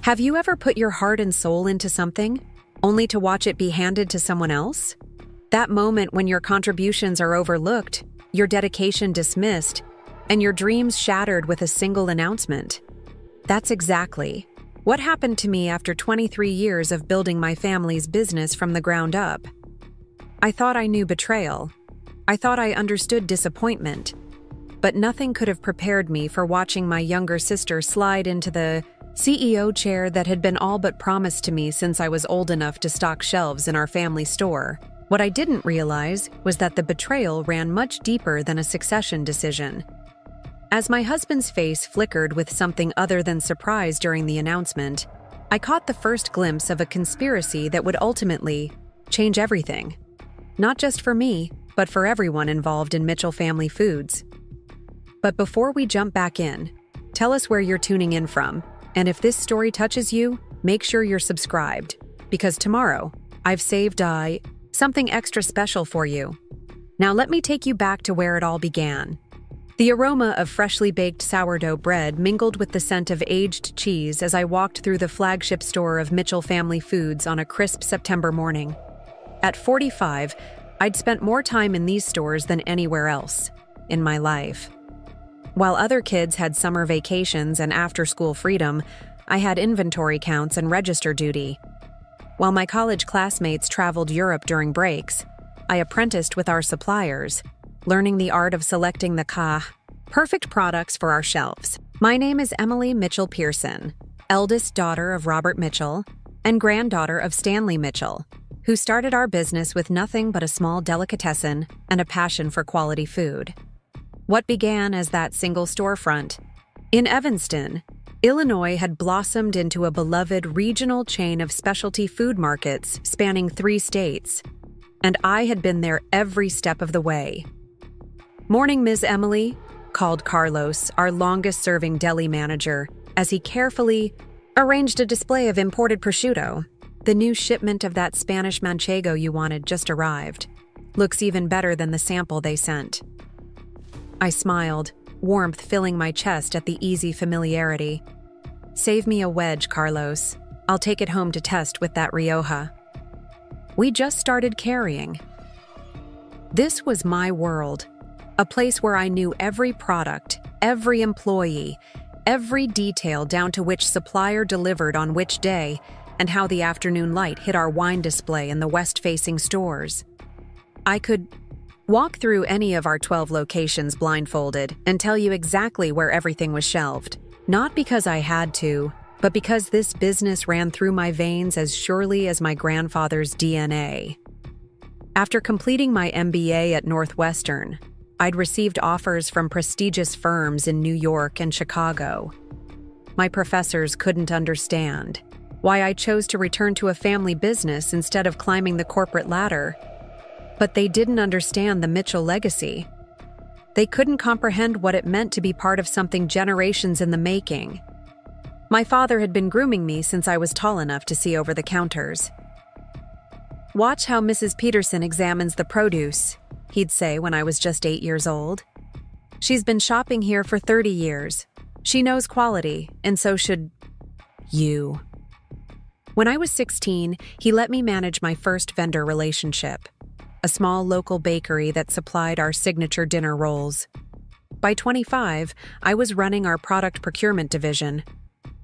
Have you ever put your heart and soul into something, only to watch it be handed to someone else? That moment when your contributions are overlooked, your dedication dismissed, and your dreams shattered with a single announcement. That's exactly what happened to me after 23 years of building my family's business from the ground up. I thought I knew betrayal. I thought I understood disappointment. But nothing could have prepared me for watching my younger sister slide into the CEO chair that had been all but promised to me since I was old enough to stock shelves in our family store. What I didn't realize was that the betrayal ran much deeper than a succession decision. As my husband's face flickered with something other than surprise during the announcement, I caught the first glimpse of a conspiracy that would ultimately change everything. Not just for me, but for everyone involved in Mitchell Family Foods. But before we jump back in, tell us where you're tuning in from. And if this story touches you, make sure you're subscribed, because tomorrow, I've saved something extra special for you. Now let me take you back to where it all began. The aroma of freshly baked sourdough bread mingled with the scent of aged cheese as I walked through the flagship store of Mitchell Family Foods on a crisp September morning. At 45, I'd spent more time in these stores than anywhere else in my life. While other kids had summer vacations and after-school freedom, I had inventory counts and register duty. While my college classmates traveled Europe during breaks, I apprenticed with our suppliers, learning the art of selecting the perfect products for our shelves. My name is Emily Mitchell Pearson, eldest daughter of Robert Mitchell and granddaughter of Stanley Mitchell, who started our business with nothing but a small delicatessen and a passion for quality food. What began as that single storefront in Evanston, Illinois, had blossomed into a beloved regional chain of specialty food markets spanning 3 states, and I had been there every step of the way. "Morning, Ms. Emily," called Carlos, our longest-serving deli manager, as he carefully arranged a display of imported prosciutto. "The new shipment of that Spanish manchego you wanted just arrived. Looks even better than the sample they sent." I smiled, warmth filling my chest at the easy familiarity. "Save me a wedge, Carlos. I'll take it home to test with that Rioja." We just started carrying. This was my world, a place where I knew every product, every employee, every detail down to which supplier delivered on which day, and how the afternoon light hit our wine display in the west-facing stores. I could walk through any of our 12 locations blindfolded and tell you exactly where everything was shelved. Not because I had to, but because this business ran through my veins as surely as my grandfather's DNA. After completing my MBA at Northwestern, I'd received offers from prestigious firms in New York and Chicago. My professors couldn't understand why I chose to return to a family business instead of climbing the corporate ladder. But they didn't understand the Mitchell legacy. They couldn't comprehend what it meant to be part of something generations in the making. My father had been grooming me since I was tall enough to see over the counters. "Watch how Mrs. Peterson examines the produce," he'd say when I was just 8 years old. "She's been shopping here for 30 years. She knows quality, and so should you." When I was 16, he let me manage my first vendor relationship, a small local bakery that supplied our signature dinner rolls. By 25, I was running our product procurement division.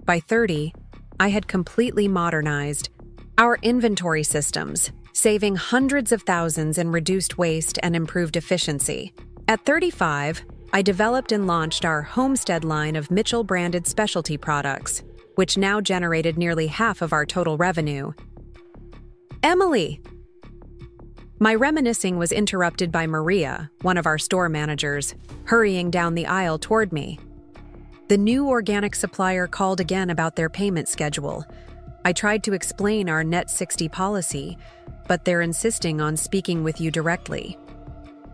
By 30, I had completely modernized our inventory systems, saving hundreds of thousands in reduced waste and improved efficiency. At 35, I developed and launched our Homestead line of Mitchell-branded specialty products, which now generated nearly half of our total revenue. "Emily!" My reminiscing was interrupted by Maria, one of our store managers, hurrying down the aisle toward me. The new organic supplier called again about their payment schedule. I tried to explain our net 60 policy, but they're insisting on speaking with you directly.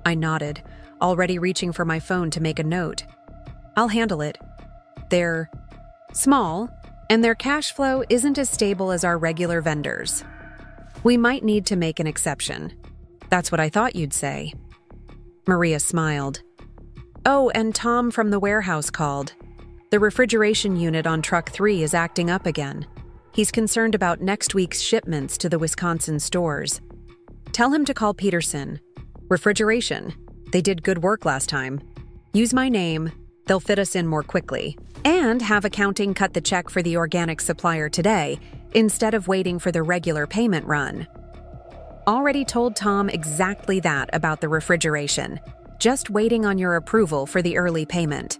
I nodded, already reaching for my phone to make a note. "I'll handle it. They're small, and their cash flow isn't as stable as our regular vendors. We might need to make an exception." "That's what I thought you'd say." Maria smiled. "Oh, and Tom from the warehouse called. The refrigeration unit on truck 3 is acting up again. He's concerned about next week's shipments to the Wisconsin stores. Tell him to call Peterson. Refrigeration. They did good work last time. Use my name. They'll fit us in more quickly. And have accounting cut the check for the organic supplier today, instead of waiting for the regular payment run. Already told Tom exactly that about the refrigeration. Just waiting on your approval for the early payment.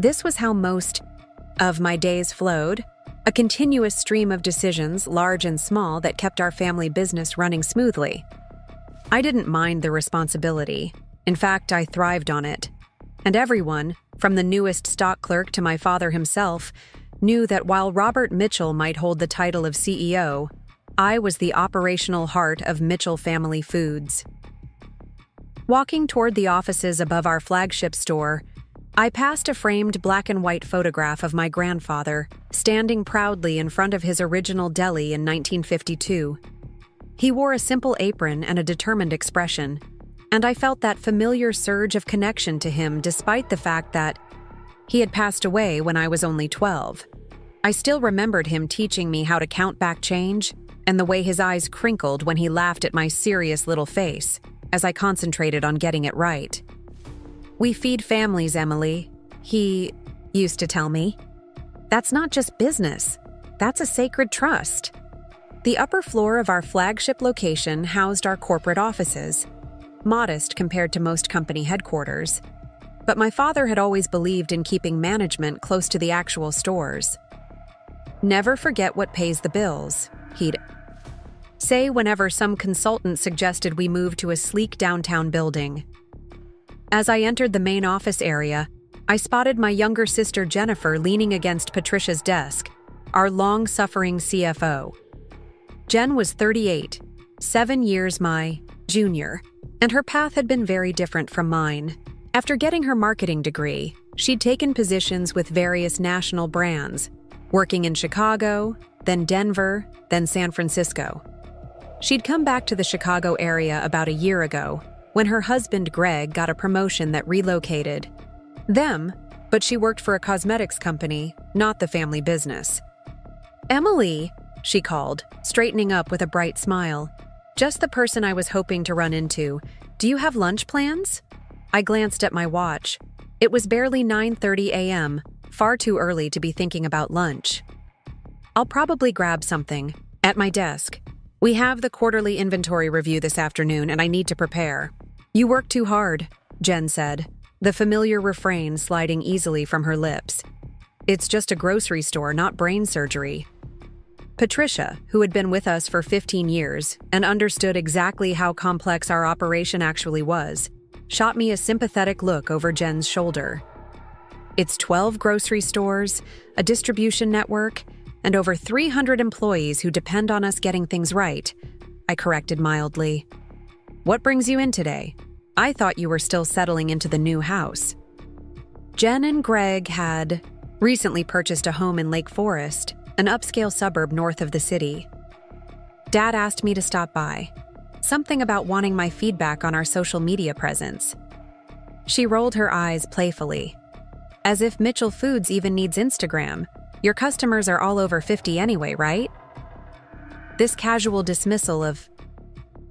This was how most of my days flowed, a continuous stream of decisions, large and small, that kept our family business running smoothly. I didn't mind the responsibility. In fact, I thrived on it. And everyone, from the newest stock clerk to my father himself, knew that while Robert Mitchell might hold the title of CEO, I was the operational heart of Mitchell Family Foods. Walking toward the offices above our flagship store, I passed a framed black and white photograph of my grandfather, standing proudly in front of his original deli in 1952. He wore a simple apron and a determined expression, and I felt that familiar surge of connection to him despite the fact that he had passed away when I was only 12. I still remembered him teaching me how to count back change, and the way his eyes crinkled when he laughed at my serious little face, as I concentrated on getting it right. "We feed families, Emily," he used to tell me. "That's not just business. That's a sacred trust." The upper floor of our flagship location housed our corporate offices, modest compared to most company headquarters. But my father had always believed in keeping management close to the actual stores. "Never forget what pays the bills," he'd say whenever some consultant suggested we move to a sleek downtown building. As I entered the main office area, I spotted my younger sister Jennifer leaning against Patricia's desk, our long-suffering CFO. Jen was 38, 7 years my junior, and her path had been very different from mine. After getting her marketing degree, she'd taken positions with various national brands, working in Chicago, then Denver, then San Francisco. She'd come back to the Chicago area about a year ago, when her husband Greg got a promotion that relocated them, but she worked for a cosmetics company, not the family business. "Emily," she called, straightening up with a bright smile. "Just the person I was hoping to run into. Do you have lunch plans?" I glanced at my watch. It was barely 9:30 a.m., far too early to be thinking about lunch. "I'll probably grab something. At my desk. We have the quarterly inventory review this afternoon, and I need to prepare." "You work too hard," Jen said, the familiar refrain sliding easily from her lips. "It's just a grocery store, not brain surgery." Patricia, who had been with us for 15 years and understood exactly how complex our operation actually was, shot me a sympathetic look over Jen's shoulder. "It's 12 grocery stores, a distribution network, and over 300 employees who depend on us getting things right," I corrected mildly. "What brings you in today? I thought you were still settling into the new house." Jen and Greg had recently purchased a home in Lake Forest, an upscale suburb north of the city. Dad asked me to stop by. Something about wanting my feedback on our social media presence. She rolled her eyes playfully. "As if Mitchell Foods even needs Instagram. Your customers are all over 50 anyway, right?" This casual dismissal of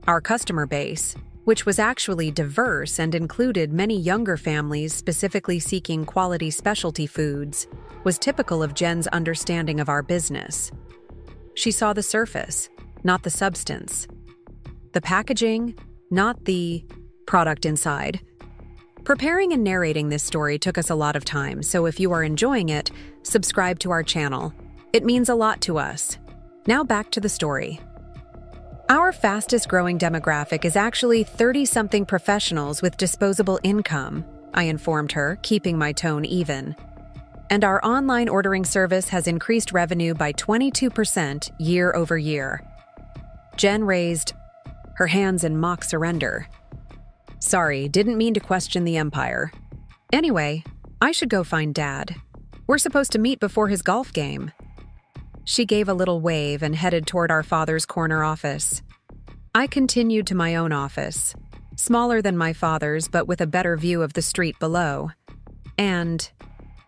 our customer base, which was actually diverse and included many younger families specifically seeking quality specialty foods, was typical of Jen's understanding of our business. She saw the surface, not the substance. The packaging, not the product inside. Preparing and narrating this story took us a lot of time, so if you are enjoying it, subscribe to our channel. It means a lot to us. Now back to the story. Our fastest growing demographic is actually 30-something professionals with disposable income, I informed her, keeping my tone even. And our online ordering service has increased revenue by 22% year over year. Jen raised her hands in mock surrender. "Sorry, didn't mean to question the empire. Anyway, I should go find Dad. We're supposed to meet before his golf game." She gave a little wave and headed toward our father's corner office. I continued to my own office, smaller than my father's but with a better view of the street below. And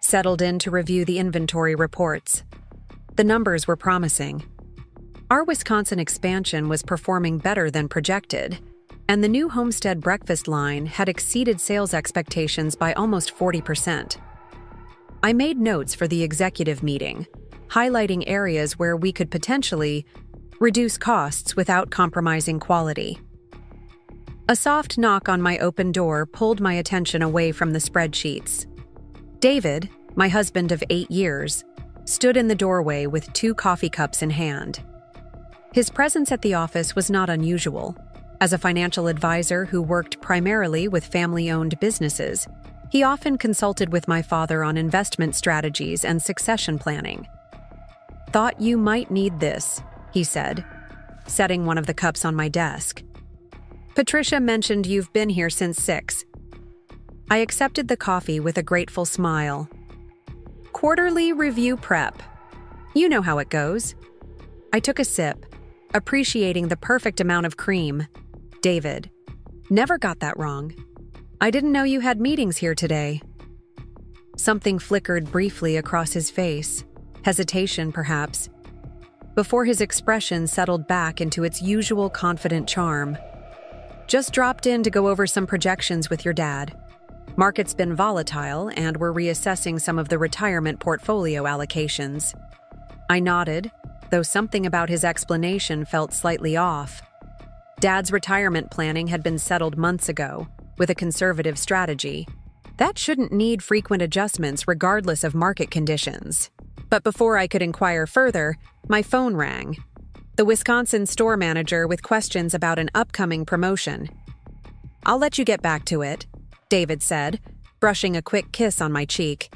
settled in to review the inventory reports. The numbers were promising. Our Wisconsin expansion was performing better than projected, and the new Homestead breakfast line had exceeded sales expectations by almost 40%. I made notes for the executive meeting, highlighting areas where we could potentially reduce costs without compromising quality. A soft knock on my open door pulled my attention away from the spreadsheets. David, my husband of 8 years, stood in the doorway with 2 coffee cups in hand. His presence at the office was not unusual. As a financial advisor who worked primarily with family-owned businesses, he often consulted with my father on investment strategies and succession planning. "Thought you might need this," he said, setting one of the cups on my desk. "Patricia mentioned you've been here since 6. I accepted the coffee with a grateful smile. "Quarterly review prep. You know how it goes." I took a sip, appreciating the perfect amount of cream. "David, never got that wrong. I didn't know you had meetings here today." Something flickered briefly across his face, hesitation perhaps, before his expression settled back into its usual confident charm. "Just dropped in to go over some projections with your dad. Market's been volatile, and we're reassessing some of the retirement portfolio allocations." I nodded, though something about his explanation felt slightly off. Dad's retirement planning had been settled months ago, with a conservative strategy. That shouldn't need frequent adjustments regardless of market conditions. But before I could inquire further, my phone rang. The Wisconsin store manager with questions about an upcoming promotion. "I'll let you get back to it," David said, brushing a quick kiss on my cheek.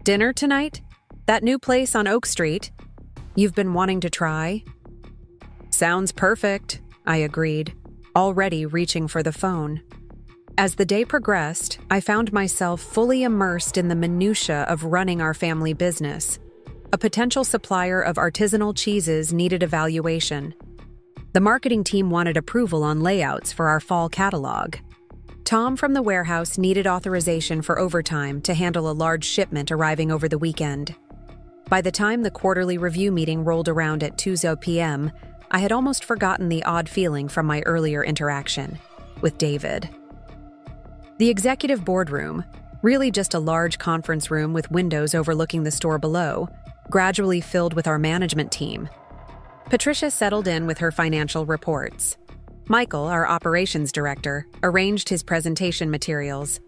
"Dinner tonight? That new place on Oak Street? You've been wanting to try?" "Sounds perfect," I agreed, already reaching for the phone. As the day progressed, I found myself fully immersed in the minutiae of running our family business. A potential supplier of artisanal cheeses needed evaluation. The marketing team wanted approval on layouts for our fall catalog. Tom from the warehouse needed authorization for overtime to handle a large shipment arriving over the weekend. By the time the quarterly review meeting rolled around at 2 p.m., I had almost forgotten the odd feeling from my earlier interaction with David. The executive boardroom, really just a large conference room with windows overlooking the store below, gradually filled with our management team. Patricia settled in with her financial reports. Michael, our operations director, arranged his presentation materials.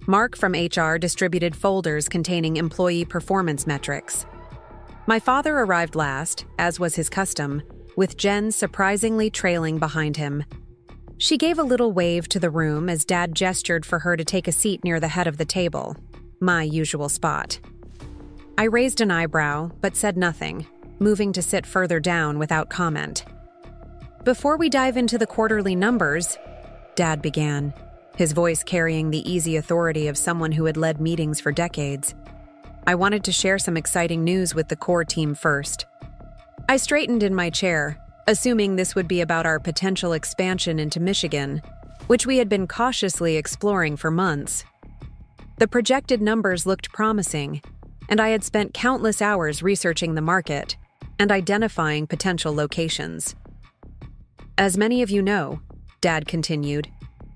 Mark from HR distributed folders containing employee performance metrics. My father arrived last, as was his custom, with Jen surprisingly trailing behind him. She gave a little wave to the room as Dad gestured for her to take a seat near the head of the table, my usual spot. I raised an eyebrow, but said nothing, moving to sit further down without comment. "Before we dive into the quarterly numbers," Dad began, his voice carrying the easy authority of someone who had led meetings for decades, "I wanted to share some exciting news with the core team first." I straightened in my chair, assuming this would be about our potential expansion into Michigan, which we had been cautiously exploring for months. The projected numbers looked promising, and I had spent countless hours researching the market and identifying potential locations. "As many of you know," Dad continued,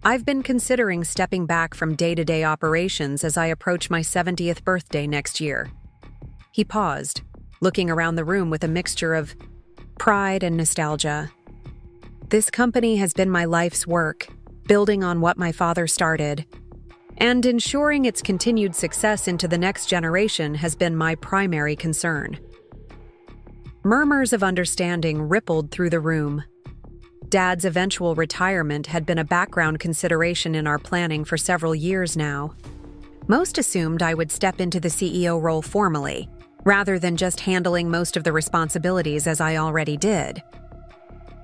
"I've been considering stepping back from day-to-day operations as I approach my 70th birthday next year." He paused, looking around the room with a mixture of pride and nostalgia. "This company has been my life's work, building on what my father started, and ensuring its continued success into the next generation has been my primary concern." Murmurs of understanding rippled through the room. Dad's eventual retirement had been a background consideration in our planning for several years now. Most assumed I would step into the CEO role formally, rather than just handling most of the responsibilities as I already did.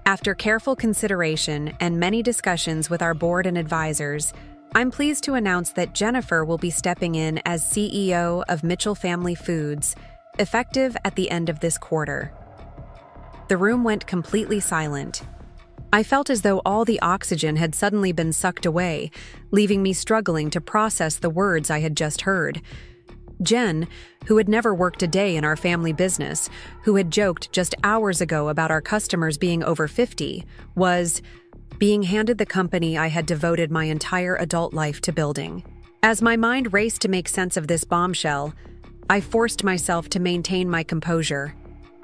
After careful consideration and many discussions with our board and advisors, I'm pleased to announce that Jennifer will be stepping in as CEO of Mitchell Family Foods, effective at the end of this quarter. The room went completely silent. I felt as though all the oxygen had suddenly been sucked away, leaving me struggling to process the words I had just heard. Jen, who had never worked a day in our family business, who had joked just hours ago about our customers being over 50, was being handed the company I had devoted my entire adult life to building. As my mind raced to make sense of this bombshell, I forced myself to maintain my composure.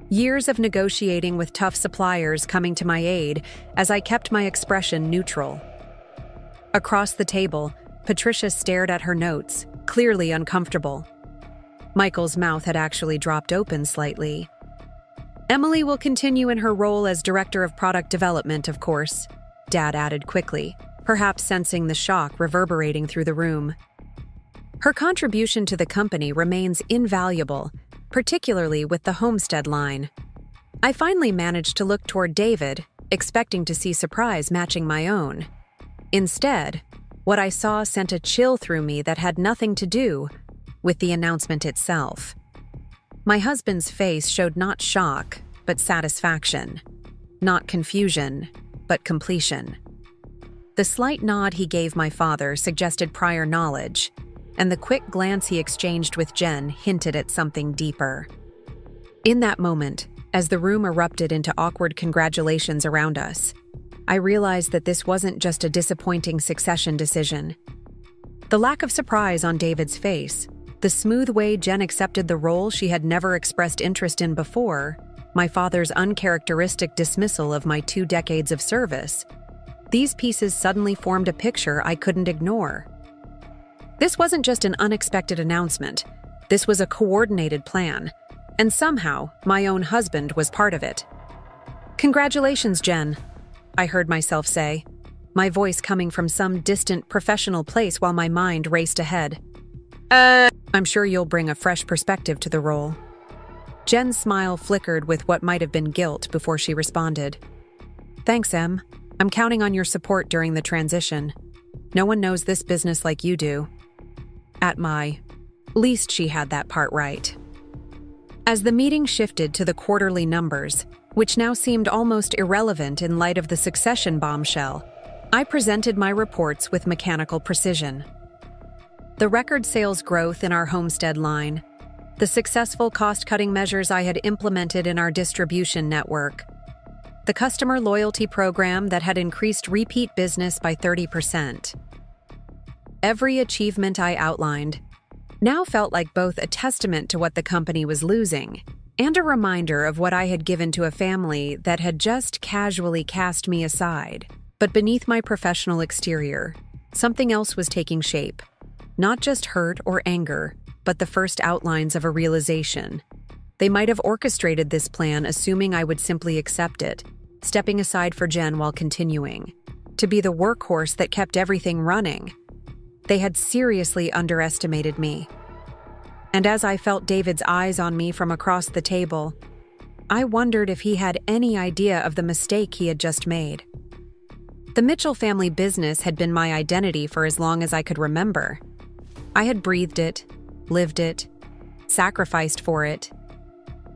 Years of negotiating with tough suppliers coming to my aid as I kept my expression neutral. Across the table, Patricia stared at her notes, clearly uncomfortable. Michael's mouth had actually dropped open slightly. Emily will continue in her role as Director of Product Development, of course, Dad added quickly, perhaps sensing the shock reverberating through the room. Her contribution to the company remains invaluable, particularly with the Homestead line. I finally managed to look toward David, expecting to see surprise matching my own. Instead, what I saw sent a chill through me that had nothing to do with the announcement itself. My husband's face showed not shock, but satisfaction. Not confusion, but completion. The slight nod he gave my father suggested prior knowledge, and the quick glance he exchanged with Jen hinted at something deeper. In that moment, as the room erupted into awkward congratulations around us, I realized that this wasn't just a disappointing succession decision. The lack of surprise on David's face, the smooth way Jen accepted the role she had never expressed interest in before, my father's uncharacteristic dismissal of my 2 decades of service, these pieces suddenly formed a picture I couldn't ignore. This wasn't just an unexpected announcement. This was a coordinated plan, and somehow my own husband was part of it. "Congratulations, Jen," I heard myself say, my voice coming from some distant professional place while my mind raced ahead. I'm sure you'll bring a fresh perspective to the role." Jen's smile flickered with what might have been guilt before she responded. "Thanks, Em. I'm counting on your support during the transition. No one knows this business like you do." At my least, she had that part right. As the meeting shifted to the quarterly numbers, which now seemed almost irrelevant in light of the succession bombshell, I presented my reports with mechanical precision. The record sales growth in our Homestead line, the successful cost-cutting measures I had implemented in our distribution network, the customer loyalty program that had increased repeat business by 30%. Every achievement I outlined now felt like both a testament to what the company was losing and a reminder of what I had given to a family that had just casually cast me aside. But beneath my professional exterior, something else was taking shape. Not just hurt or anger, but the first outlines of a realization. They might have orchestrated this plan assuming I would simply accept it, stepping aside for Jen while continuing. To be the workhorse that kept everything running. They had seriously underestimated me. And as I felt David's eyes on me from across the table, I wondered if he had any idea of the mistake he had just made. The Mitchell family business had been my identity for as long as I could remember. I had breathed it, lived it, sacrificed for it.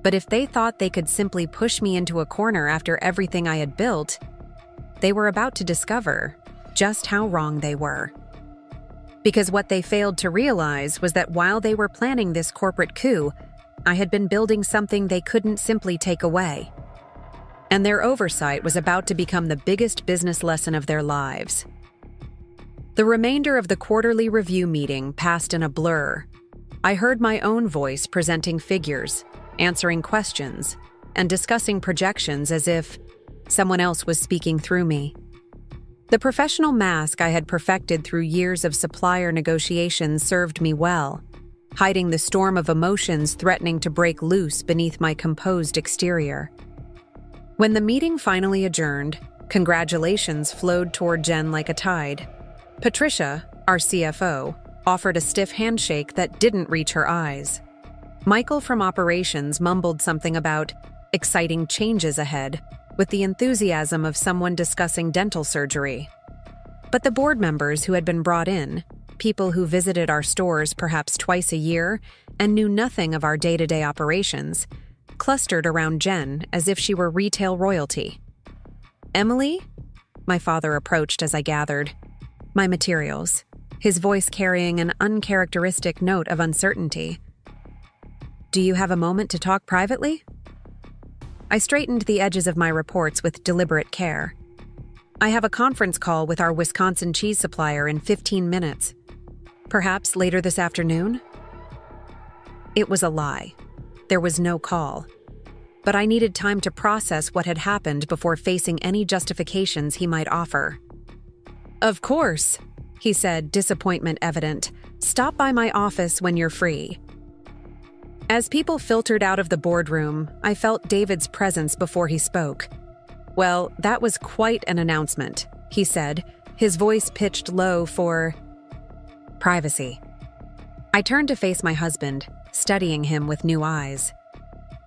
But if they thought they could simply push me into a corner after everything I had built, they were about to discover just how wrong they were. Because what they failed to realize was that while they were planning this corporate coup, I had been building something they couldn't simply take away. And their oversight was about to become the biggest business lesson of their lives. The remainder of the quarterly review meeting passed in a blur. I heard my own voice presenting figures, answering questions, and discussing projections as if someone else was speaking through me. The professional mask I had perfected through years of supplier negotiations served me well, hiding the storm of emotions threatening to break loose beneath my composed exterior. When the meeting finally adjourned, congratulations flowed toward Jen like a tide. Patricia, our CFO, offered a stiff handshake that didn't reach her eyes. Michael from operations mumbled something about exciting changes ahead, with the enthusiasm of someone discussing dental surgery. But the board members who had been brought in, people who visited our stores perhaps twice a year and knew nothing of our day-to-day operations, clustered around Jen as if she were retail royalty. "Emily?" My father approached as I gathered my materials, his voice carrying an uncharacteristic note of uncertainty. Do you have a moment to talk privately? I straightened the edges of my reports with deliberate care. I have a conference call with our Wisconsin cheese supplier in 15 minutes. Perhaps later this afternoon? It was a lie. There was no call. But I needed time to process what had happened before facing any justifications he might offer. Of course, he said, disappointment evident. Stop by my office when you're free. As people filtered out of the boardroom, I felt David's presence before he spoke. Well, that was quite an announcement, he said, his voice pitched low for privacy. I turned to face my husband, studying him with new eyes.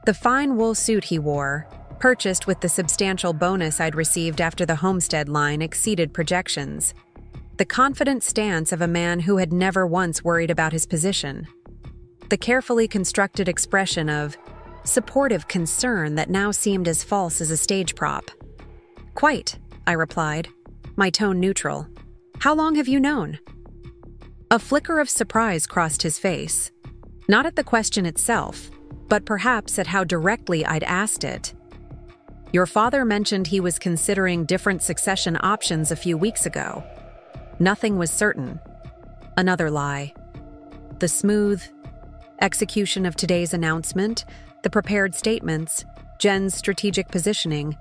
The fine wool suit he wore, purchased with the substantial bonus I'd received after the Homestead line, exceeded projections. The confident stance of a man who had never once worried about his position. The carefully constructed expression of supportive concern that now seemed as false as a stage prop. Quite, I replied, my tone neutral. How long have you known? A flicker of surprise crossed his face. Not at the question itself, but perhaps at how directly I'd asked it. Your father mentioned he was considering different succession options a few weeks ago. Nothing was certain. Another lie. The smooth execution of today's announcement, the prepared statements, Jen's strategic positioning,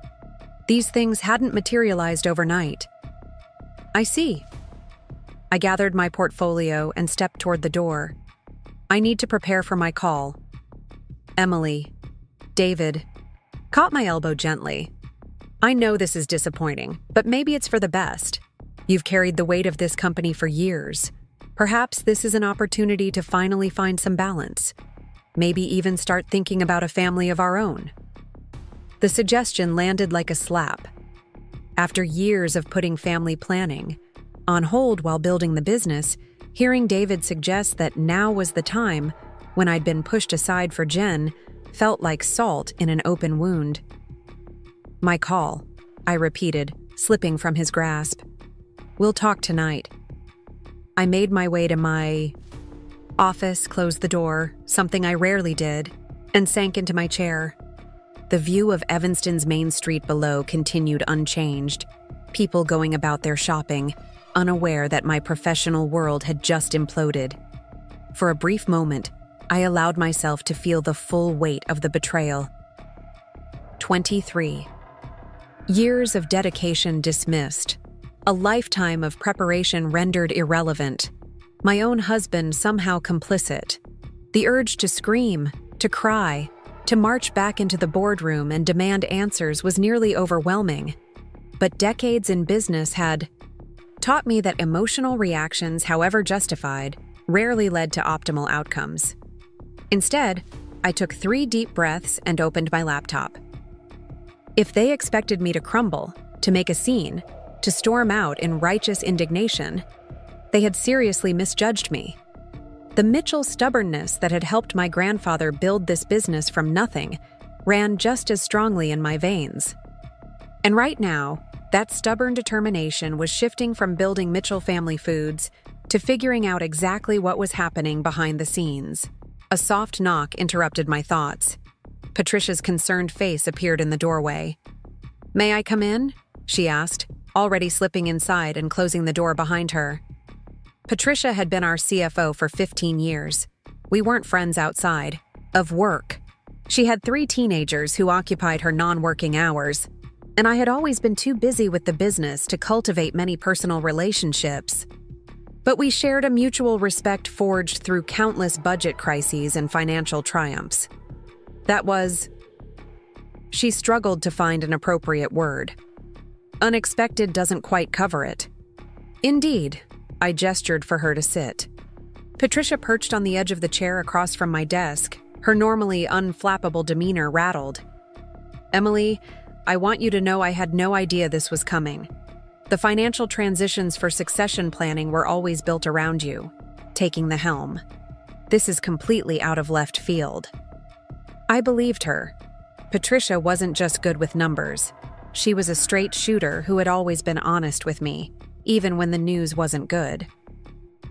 these things hadn't materialized overnight. I see. I gathered my portfolio and stepped toward the door. I need to prepare for my call. Emily, David, caught my elbow gently. I know this is disappointing, but maybe it's for the best. You've carried the weight of this company for years. Perhaps this is an opportunity to finally find some balance. Maybe even start thinking about a family of our own. The suggestion landed like a slap. After years of putting family planning on hold while building the business, hearing David suggest that now was the time, when I'd been pushed aside for Jen, felt like salt in an open wound. My call, I repeated, slipping from his grasp. We'll talk tonight. I made my way to my office, closed the door, something I rarely did, and sank into my chair. The view of Evanston's Main Street below continued unchanged, people going about their shopping, unaware that my professional world had just imploded. For a brief moment, I allowed myself to feel the full weight of the betrayal. 23. Years of dedication dismissed. A lifetime of preparation rendered irrelevant. My own husband somehow complicit. The urge to scream, to cry, to march back into the boardroom and demand answers was nearly overwhelming. But decades in business had taught me that emotional reactions, however justified, rarely led to optimal outcomes. Instead, I took 3 deep breaths and opened my laptop. If they expected me to crumble, to make a scene, to storm out in righteous indignation, they had seriously misjudged me. The Mitchell stubbornness that had helped my grandfather build this business from nothing ran just as strongly in my veins. And right now, that stubborn determination was shifting from building Mitchell Family Foods to figuring out exactly what was happening behind the scenes. A soft knock interrupted my thoughts. Patricia's concerned face appeared in the doorway. "May I come in?" she asked, already slipping inside and closing the door behind her. Patricia had been our CFO for 15 years. We weren't friends outside of work. She had 3 teenagers who occupied her non-working hours, and I had always been too busy with the business to cultivate many personal relationships. But we shared a mutual respect forged through countless budget crises and financial triumphs. That was... She struggled to find an appropriate word. Unexpected doesn't quite cover it. Indeed, I gestured for her to sit. Patricia perched on the edge of the chair across from my desk, her normally unflappable demeanor rattled. "Emily, I want you to know I had no idea this was coming. The financial transitions for succession planning were always built around you, taking the helm. This is completely out of left field." I believed her. Patricia wasn't just good with numbers. She was a straight shooter who had always been honest with me, even when the news wasn't good.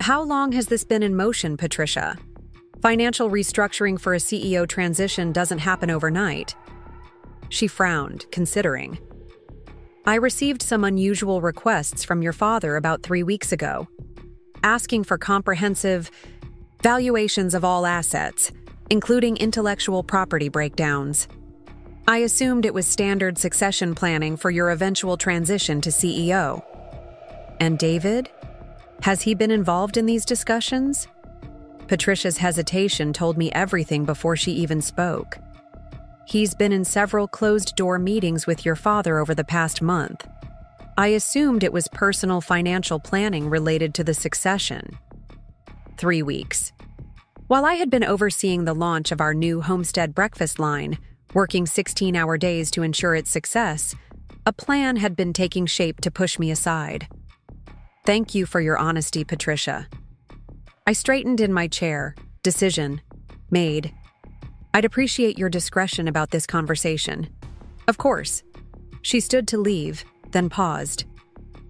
"How long has this been in motion, Patricia?" Financial restructuring for a CEO transition doesn't happen overnight. She frowned, considering. I received some unusual requests from your father about 3 weeks ago, asking for comprehensive valuations of all assets, including intellectual property breakdowns. I assumed it was standard succession planning for your eventual transition to CEO. And David? Has he been involved in these discussions? Patricia's hesitation told me everything before she even spoke. He's been in several closed-door meetings with your father over the past month. I assumed it was personal financial planning related to the succession. 3 weeks. While I had been overseeing the launch of our new homestead breakfast line, working 16-hour days to ensure its success, a plan had been taking shape to push me aside. Thank you for your honesty, Patricia. I straightened in my chair. Decision made. I'd appreciate your discretion about this conversation. Of course. She stood to leave, then paused.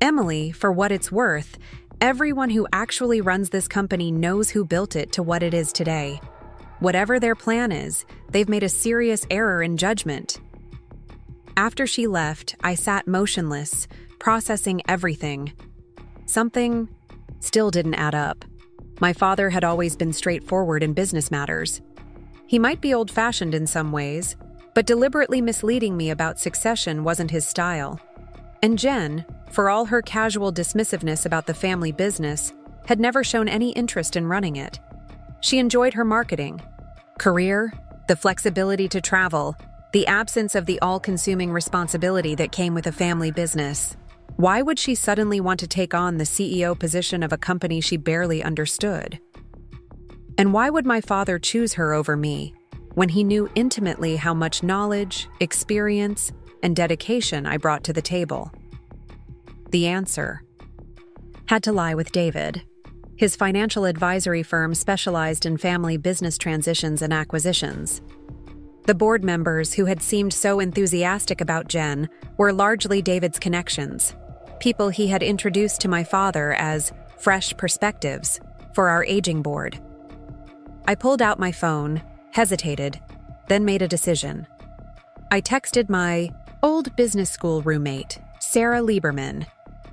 Emily, for what it's worth, everyone who actually runs this company knows who built it to what it is today. Whatever their plan is, they've made a serious error in judgment. After she left, I sat motionless, processing everything. Something still didn't add up. My father had always been straightforward in business matters. He might be old-fashioned in some ways, but deliberately misleading me about succession wasn't his style. And Jen, for all her casual dismissiveness about the family business, had never shown any interest in running it. She enjoyed her marketing, career, the flexibility to travel, the absence of the all-consuming responsibility that came with a family business. Why would she suddenly want to take on the CEO position of a company she barely understood? And why would my father choose her over me, when he knew intimately how much knowledge, experience, and dedication I brought to the table? The answer had to lie with David. His financial advisory firm specialized in family business transitions and acquisitions. The board members who had seemed so enthusiastic about Jen were largely David's connections, people he had introduced to my father as fresh perspectives for our aging board. I pulled out my phone, hesitated, then made a decision. I texted my old business school roommate, Sarah Lieberman,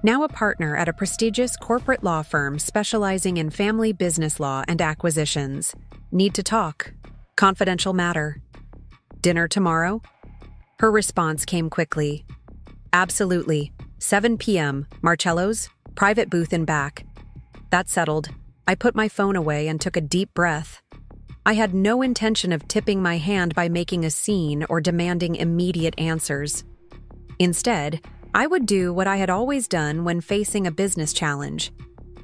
now a partner at a prestigious corporate law firm specializing in family business law and acquisitions. Need to talk. Confidential matter. Dinner tomorrow? Her response came quickly. Absolutely. 7 p.m., Marcello's, private booth in back. That settled. I put my phone away and took a deep breath. I had no intention of tipping my hand by making a scene or demanding immediate answers. Instead, I would do what I had always done when facing a business challenge: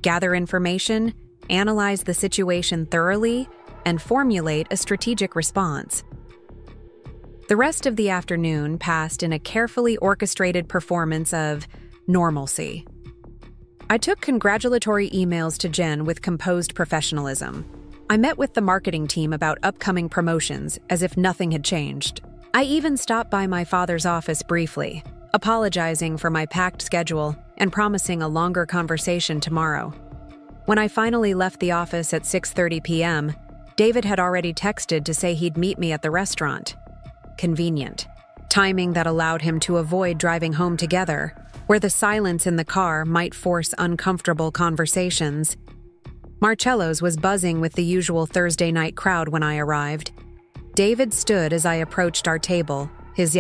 gather information, analyze the situation thoroughly, and formulate a strategic response. The rest of the afternoon passed in a carefully orchestrated performance of normalcy. I took congratulatory emails to Jen with composed professionalism. I met with the marketing team about upcoming promotions as if nothing had changed. I even stopped by my father's office briefly, apologizing for my packed schedule and promising a longer conversation tomorrow. When I finally left the office at 6:30 p.m., David had already texted to say he'd meet me at the restaurant. Convenient. Timing that allowed him to avoid driving home together, where the silence in the car might force uncomfortable conversations. Marcello's was buzzing with the usual Thursday night crowd when I arrived. David stood as I approached our table, his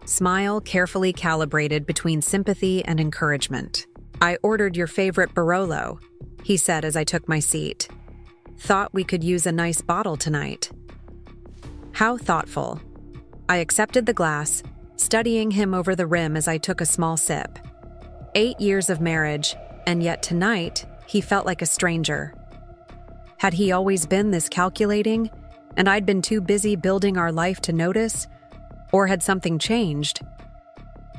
smile carefully calibrated between sympathy and encouragement. I ordered your favorite Barolo, he said as I took my seat. Thought we could use a nice bottle tonight. How thoughtful. I accepted the glass, studying him over the rim as I took a small sip. 8 years of marriage, and yet tonight, he felt like a stranger. Had he always been this calculating, and I'd been too busy building our life to notice? Or had something changed?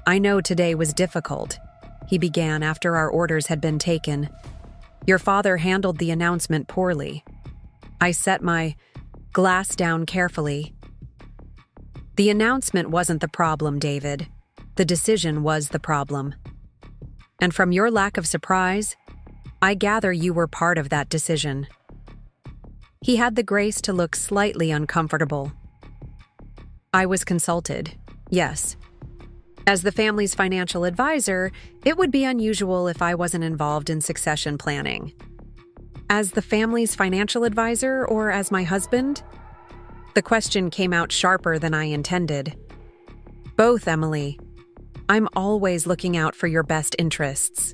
I know today was difficult, he began after our orders had been taken. Your father handled the announcement poorly. I set my glass down carefully. The announcement wasn't the problem, David. The decision was the problem. And from your lack of surprise, I gather you were part of that decision. He had the grace to look slightly uncomfortable. I was consulted, yes. As the family's financial advisor, it would be unusual if I wasn't involved in succession planning. As the family's financial advisor or as my husband? The question came out sharper than I intended. Both, Emily. I'm always looking out for your best interests.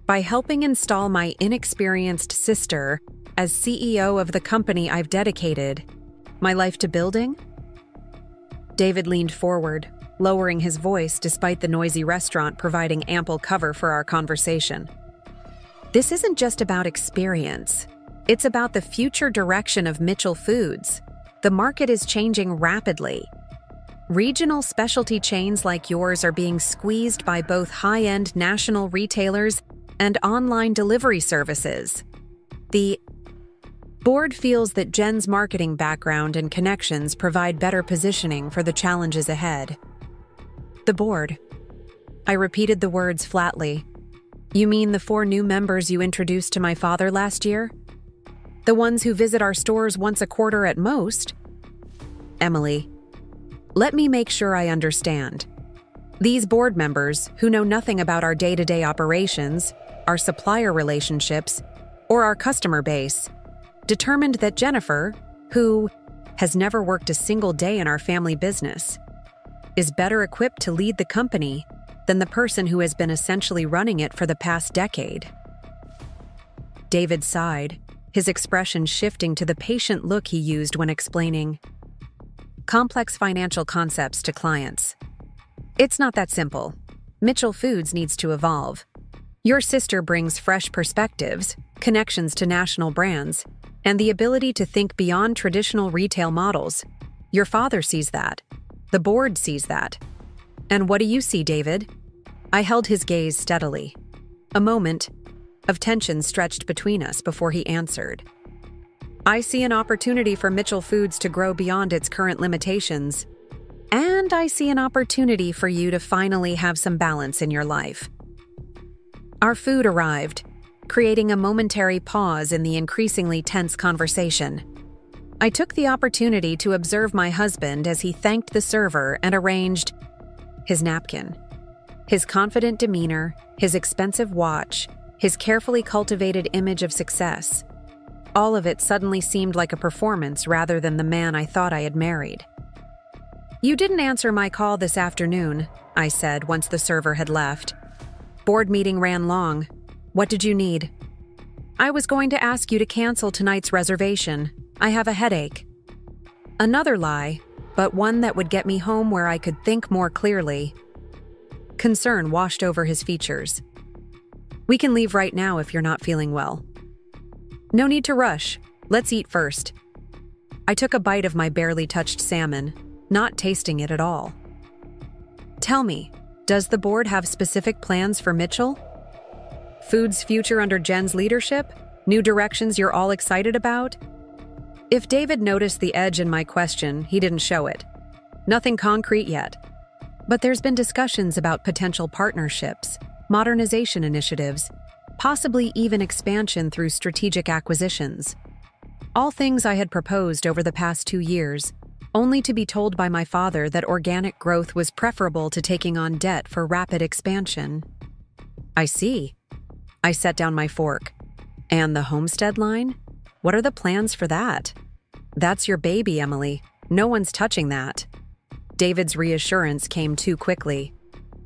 By helping install my inexperienced sister as CEO of the company I've dedicated my life to building? David leaned forward, lowering his voice despite the noisy restaurant providing ample cover for our conversation. This isn't just about experience. It's about the future direction of Mitchell Foods. The market is changing rapidly. Regional specialty chains like yours are being squeezed by both high-end national retailers and online delivery services. The board feels that Jen's marketing background and connections provide better positioning for the challenges ahead. The board. I repeated the words flatly. You mean the 4 new members you introduced to my father last year? The ones who visit our stores once a quarter at most? Emily, let me make sure I understand. These board members, who know nothing about our day-to-day operations, our supplier relationships, or our customer base, determined that Jennifer, who has never worked a single day in our family business, is better equipped to lead the company than the person who has been essentially running it for the past decade. David sighed, his expression shifting to the patient look he used when explaining complex financial concepts to clients. It's not that simple. Mitchell Foods needs to evolve. Your sister brings fresh perspectives, connections to national brands, and the ability to think beyond traditional retail models. Your father sees that. The board sees that. And what do you see, David? I held his gaze steadily. A moment of tension stretched between us before he answered. I see an opportunity for Mitchell Foods to grow beyond its current limitations. And I see an opportunity for you to finally have some balance in your life. Our food arrived, creating a momentary pause in the increasingly tense conversation. I took the opportunity to observe my husband as he thanked the server and arranged his napkin. His confident demeanor, his expensive watch, his carefully cultivated image of success. All of it suddenly seemed like a performance rather than the man I thought I had married. You didn't answer my call this afternoon, I said once the server had left. Board meeting ran long. What did you need? I was going to ask you to cancel tonight's reservation. I have a headache. Another lie, but one that would get me home where I could think more clearly. Concern washed over his features. We can leave right now if you're not feeling well. No need to rush. Let's eat first. I took a bite of my barely touched salmon, not tasting it at all. Tell me, does the board have specific plans for Mitchell? Food's future under Jen's leadership? New directions you're all excited about? If David noticed the edge in my question, he didn't show it. Nothing concrete yet. But there's been discussions about potential partnerships, modernization initiatives, possibly even expansion through strategic acquisitions. All things I had proposed over the past 2 years, only to be told by my father that organic growth was preferable to taking on debt for rapid expansion. I see. I set down my fork. And the homestead line? What are the plans for that? That's your baby, Emily. No one's touching that. David's reassurance came too quickly.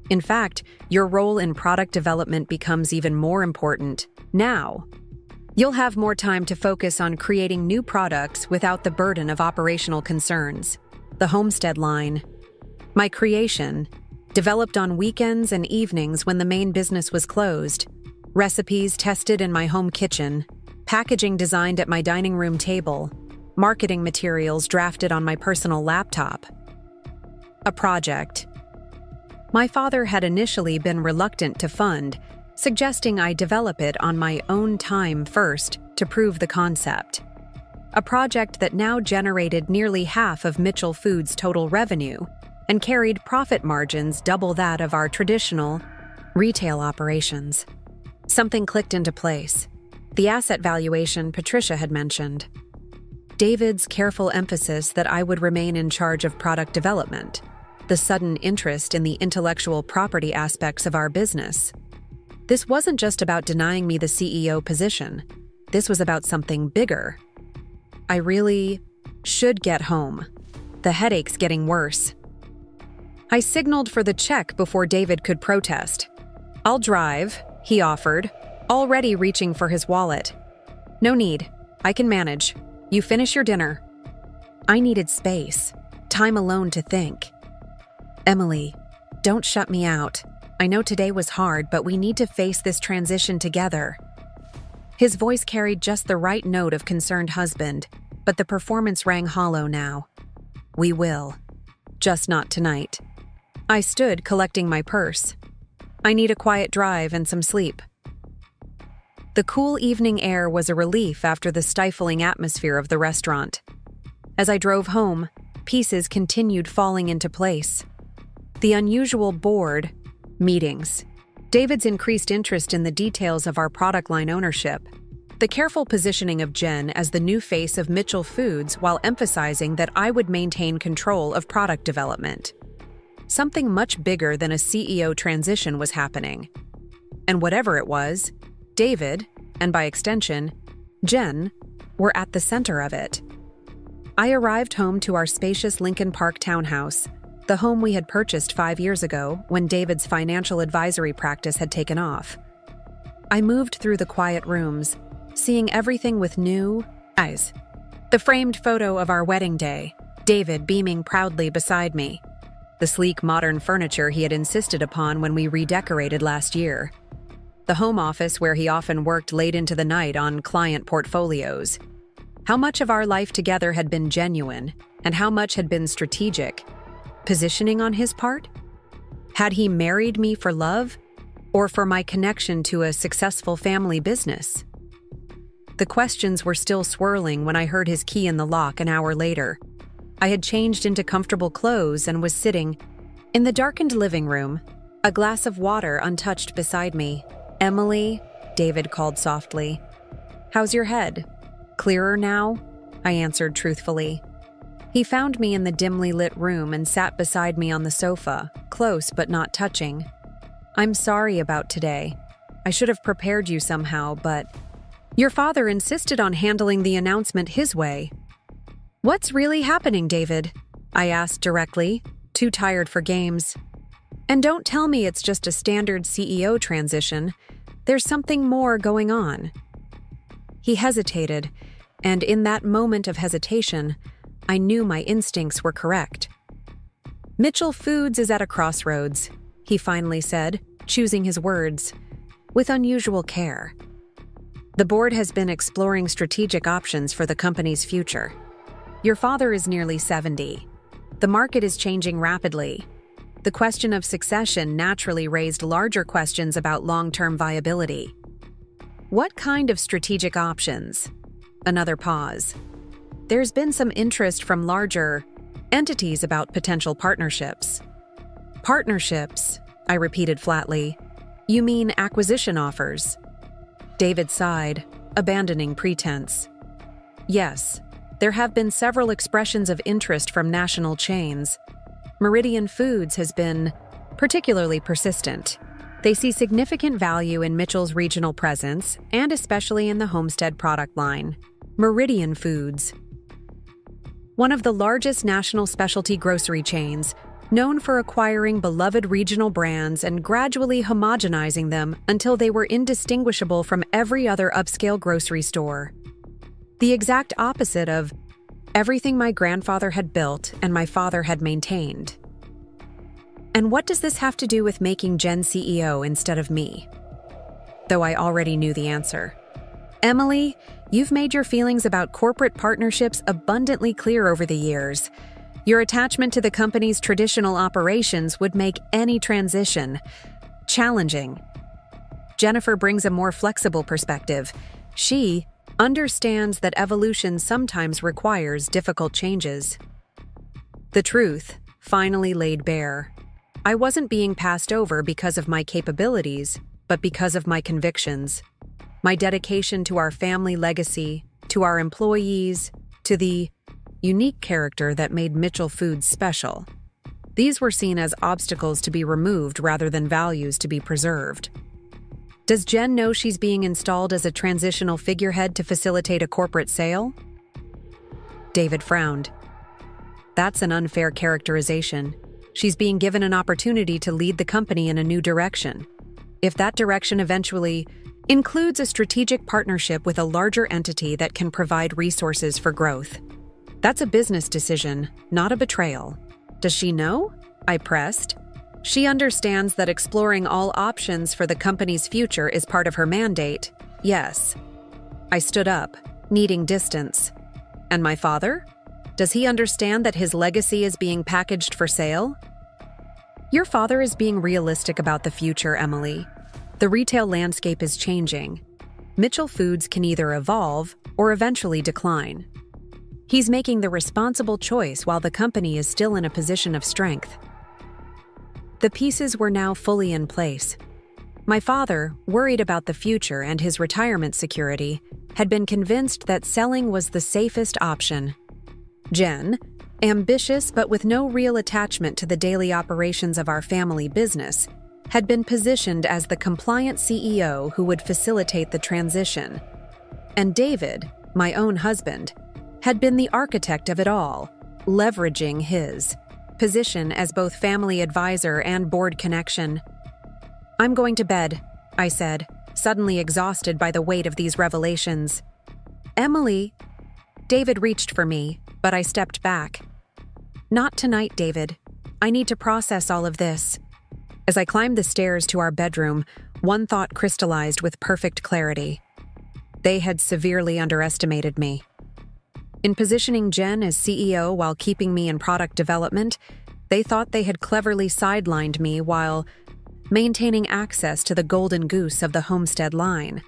In fact, your role in product development becomes even more important now. You'll have more time to focus on creating new products without the burden of operational concerns. The homestead line, my creation, developed on weekends and evenings when the main business was closed, recipes tested in my home kitchen, packaging designed at my dining room table, marketing materials drafted on my personal laptop. A project my father had initially been reluctant to fund, suggesting I develop it on my own time first to prove the concept. A project that now generated nearly half of Mitchell Foods' total revenue and carried profit margins double that of our traditional retail operations. Something clicked into place. The asset valuation Patricia had mentioned. David's careful emphasis that I would remain in charge of product development, the sudden interest in the intellectual property aspects of our business. This wasn't just about denying me the CEO position. This was about something bigger. I really should get home. The headache's getting worse. I signaled for the check before David could protest. "I'll drive," he offered, already reaching for his wallet. "No need. I can manage. You finish your dinner." I needed space, time alone to think. "Emily, don't shut me out. I know today was hard, but we need to face this transition together." His voice carried just the right note of concerned husband, but the performance rang hollow now. "We will. Just not tonight." I stood, collecting my purse. "I need a quiet drive and some sleep." The cool evening air was a relief after the stifling atmosphere of the restaurant. As I drove home, pieces continued falling into place. The unusual board, meetings, David's increased interest in the details of our product line ownership, the careful positioning of Jen as the new face of Mitchell Foods while emphasizing that I would maintain control of product development. Something much bigger than a CEO transition was happening. And whatever it was, David, and by extension, Jen, were at the center of it. I arrived home to our spacious Lincoln Park townhouse, the home we had purchased 5 years ago when David's financial advisory practice had taken off. I moved through the quiet rooms, seeing everything with new eyes. The framed photo of our wedding day, David beaming proudly beside me. The sleek modern furniture he had insisted upon when we redecorated last year. The home office where he often worked late into the night on client portfolios. How much of our life together had been genuine, and how much had been strategic? Positioning on his part? Had he married me for love, or for my connection to a successful family business? The questions were still swirling when I heard his key in the lock an hour later. I had changed into comfortable clothes and was sitting in the darkened living room, a glass of water untouched beside me. "Emily," David called softly. "How's your head? Clearer now?" I answered truthfully. He found me in the dimly lit room and sat beside me on the sofa, close but not touching. "I'm sorry about today. I should have prepared you somehow, but your father insisted on handling the announcement his way." "What's really happening, David?" I asked directly, too tired for games. "And don't tell me it's just a standard CEO transition. There's something more going on." He hesitated, and in that moment of hesitation, I knew my instincts were correct. "Mitchell Foods is at a crossroads," he finally said, choosing his words, with unusual care. "The board has been exploring strategic options for the company's future. Your father is nearly 70. The market is changing rapidly. The question of succession naturally raised larger questions about long-term viability." "What kind of strategic options?" Another pause. "There's been some interest from larger entities about potential partnerships." "Partnerships," I repeated flatly. "You mean acquisition offers?" David sighed, abandoning pretense. "Yes, there have been several expressions of interest from national chains. Meridian Foods has been particularly persistent. They see significant value in Mitchell's regional presence, and especially in the Homestead product line. Meridian Foods, one of the largest national specialty grocery chains, known for acquiring beloved regional brands and gradually homogenizing them until they were indistinguishable from every other upscale grocery store. The exact opposite of everything my grandfather had built and my father had maintained. And what does this have to do with making Jen CEO instead of me? Though I already knew the answer. "Emily, you've made your feelings about corporate partnerships abundantly clear over the years. Your attachment to the company's traditional operations would make any transition challenging. Jennifer brings a more flexible perspective. She understands that evolution sometimes requires difficult changes." The truth finally laid bare. I wasn't being passed over because of my capabilities, but because of my convictions. My dedication to our family legacy, to our employees, to the unique character that made Mitchell Foods special. These were seen as obstacles to be removed rather than values to be preserved. Does Jen know she's being installed as a transitional figurehead to facilitate a corporate sale? David frowned. That's an unfair characterization. She's being given an opportunity to lead the company in a new direction. If that direction eventually includes a strategic partnership with a larger entity that can provide resources for growth, that's a business decision, not a betrayal. Does she know? I pressed. She understands that exploring all options for the company's future is part of her mandate. Yes. I stood up, needing distance. And my father? Does he understand that his legacy is being packaged for sale? Your father is being realistic about the future, Emily. The retail landscape is changing. Mitchell Foods can either evolve or eventually decline. He's making the responsible choice while the company is still in a position of strength. The pieces were now fully in place. My father, worried about the future and his retirement security, had been convinced that selling was the safest option. Jen, ambitious but with no real attachment to the daily operations of our family business, had been positioned as the compliant CEO who would facilitate the transition. And David, my own husband, had been the architect of it all, leveraging his position as both family advisor and board connection. I'm going to bed, I said, suddenly exhausted by the weight of these revelations. Emily. David reached for me, but I stepped back. Not tonight, David. I need to process all of this. As I climbed the stairs to our bedroom, one thought crystallized with perfect clarity. They had severely underestimated me. In positioning Jen as CEO while keeping me in product development, they thought they had cleverly sidelined me while maintaining access to the golden goose of the Homestead line.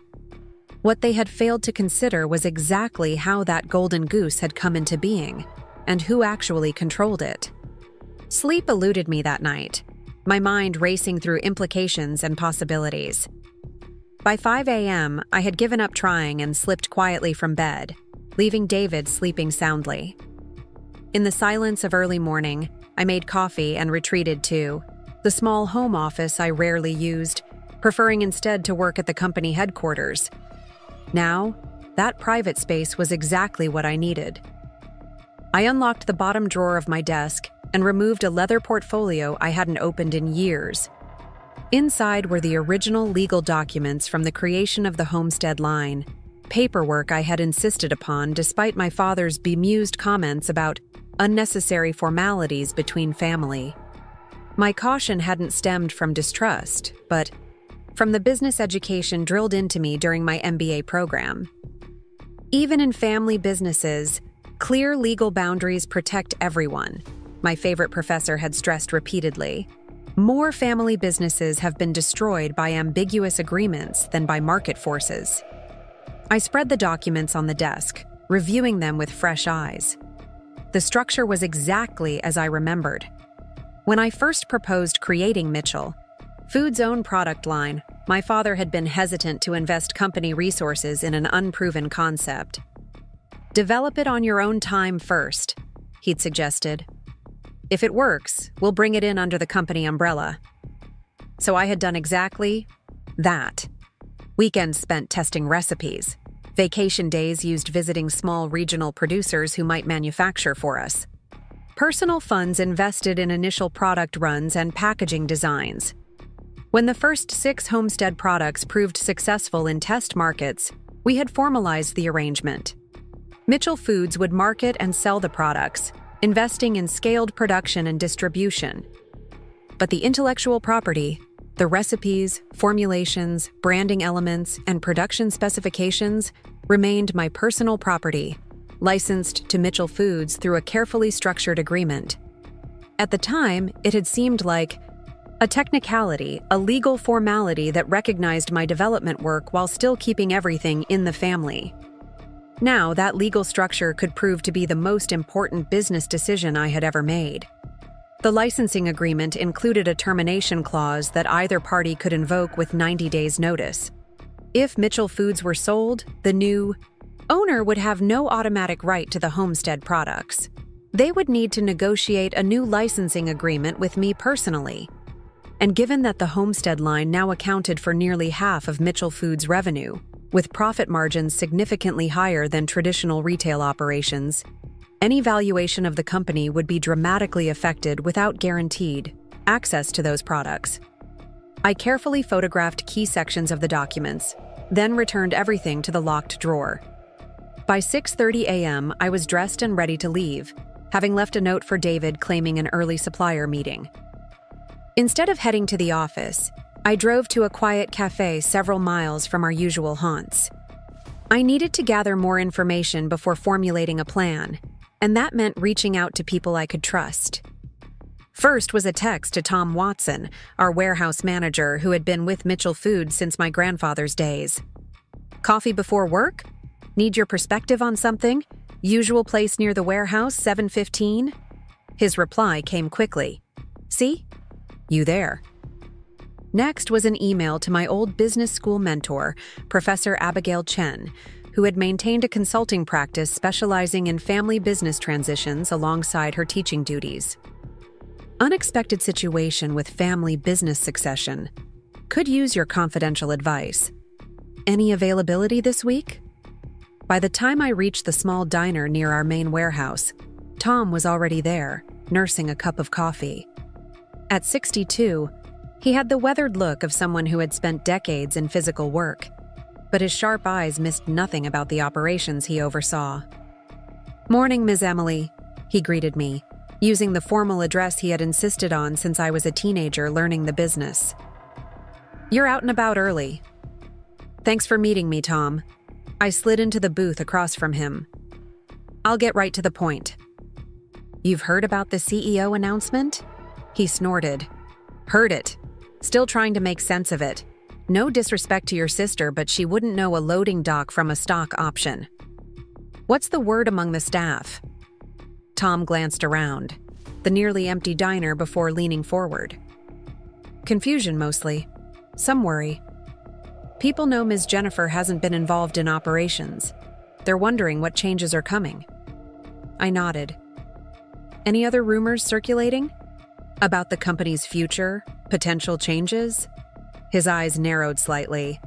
What they had failed to consider was exactly how that golden goose had come into being, and who actually controlled it. Sleep eluded me that night, my mind racing through implications and possibilities. By 5 a.m., I had given up trying and slipped quietly from bed, leaving David sleeping soundly. In the silence of early morning, I made coffee and retreated to the small home office I rarely used, preferring instead to work at the company headquarters. Now, that private space was exactly what I needed. I unlocked the bottom drawer of my desk and removed a leather portfolio I hadn't opened in years. Inside were the original legal documents from the creation of the Homestead line, paperwork I had insisted upon despite my father's bemused comments about unnecessary formalities between family. My caution hadn't stemmed from distrust, but from the business education drilled into me during my MBA program. Even in family businesses, clear legal boundaries protect everyone, my favorite professor had stressed repeatedly. More family businesses have been destroyed by ambiguous agreements than by market forces. I spread the documents on the desk, reviewing them with fresh eyes. The structure was exactly as I remembered. When I first proposed creating Mitchell Foods' own product line, my father had been hesitant to invest company resources in an unproven concept. Develop it on your own time first, he'd suggested. If it works, we'll bring it in under the company umbrella. So I had done exactly that. Weekends spent testing recipes. Vacation days used visiting small regional producers who might manufacture for us. Personal funds invested in initial product runs and packaging designs. When the first 6 Homestead products proved successful in test markets, we had formalized the arrangement. Mitchell Foods would market and sell the products, investing in scaled production and distribution. But the intellectual property, the recipes, formulations, branding elements, and production specifications remained my personal property, licensed to Mitchell Foods through a carefully structured agreement. At the time, it had seemed like a technicality, a legal formality that recognized my development work while still keeping everything in the family. Now, that legal structure could prove to be the most important business decision I had ever made. The licensing agreement included a termination clause that either party could invoke with 90 days' notice. If Mitchell Foods were sold, the new owner would have no automatic right to the homestead products. They would need to negotiate a new licensing agreement with me personally. And given that the homestead line now accounted for nearly half of Mitchell Foods' revenue, with profit margins significantly higher than traditional retail operations, any valuation of the company would be dramatically affected without guaranteed access to those products. I carefully photographed key sections of the documents, then returned everything to the locked drawer. By 6:30 a.m., I was dressed and ready to leave, having left a note for David claiming an early supplier meeting. Instead of heading to the office, I drove to a quiet cafe several miles from our usual haunts. I needed to gather more information before formulating a plan, and that meant reaching out to people I could trust. First was a text to Tom Watson, our warehouse manager who had been with Mitchell Foods since my grandfather's days. Coffee before work? Need your perspective on something? Usual place near the warehouse, 7:15? His reply came quickly. See? You there. Next was an email to my old business school mentor, Professor Abigail Chen, who had maintained a consulting practice specializing in family business transitions alongside her teaching duties. Unexpected situation with family business succession. Could use your confidential advice. Any availability this week? By the time I reached the small diner near our main warehouse, Tom was already there, nursing a cup of coffee. At 62, he had the weathered look of someone who had spent decades in physical work, but his sharp eyes missed nothing about the operations he oversaw. "Morning, Ms. Emily," he greeted me, using the formal address he had insisted on since I was a teenager learning the business. "You're out and about early." "Thanks for meeting me, Tom." I slid into the booth across from him. "I'll get right to the point." "You've heard about the CEO announcement?" He snorted. "Heard it. Still trying to make sense of it. No disrespect to your sister, but she wouldn't know a loading dock from a stock option. What's the word among the staff?" Tom glanced around, the nearly empty diner before leaning forward. "Confusion mostly. Some worry. People know Ms. Jennifer hasn't been involved in operations. They're wondering what changes are coming." I nodded. "Any other rumors circulating? About the company's future, potential changes?" His eyes narrowed slightly.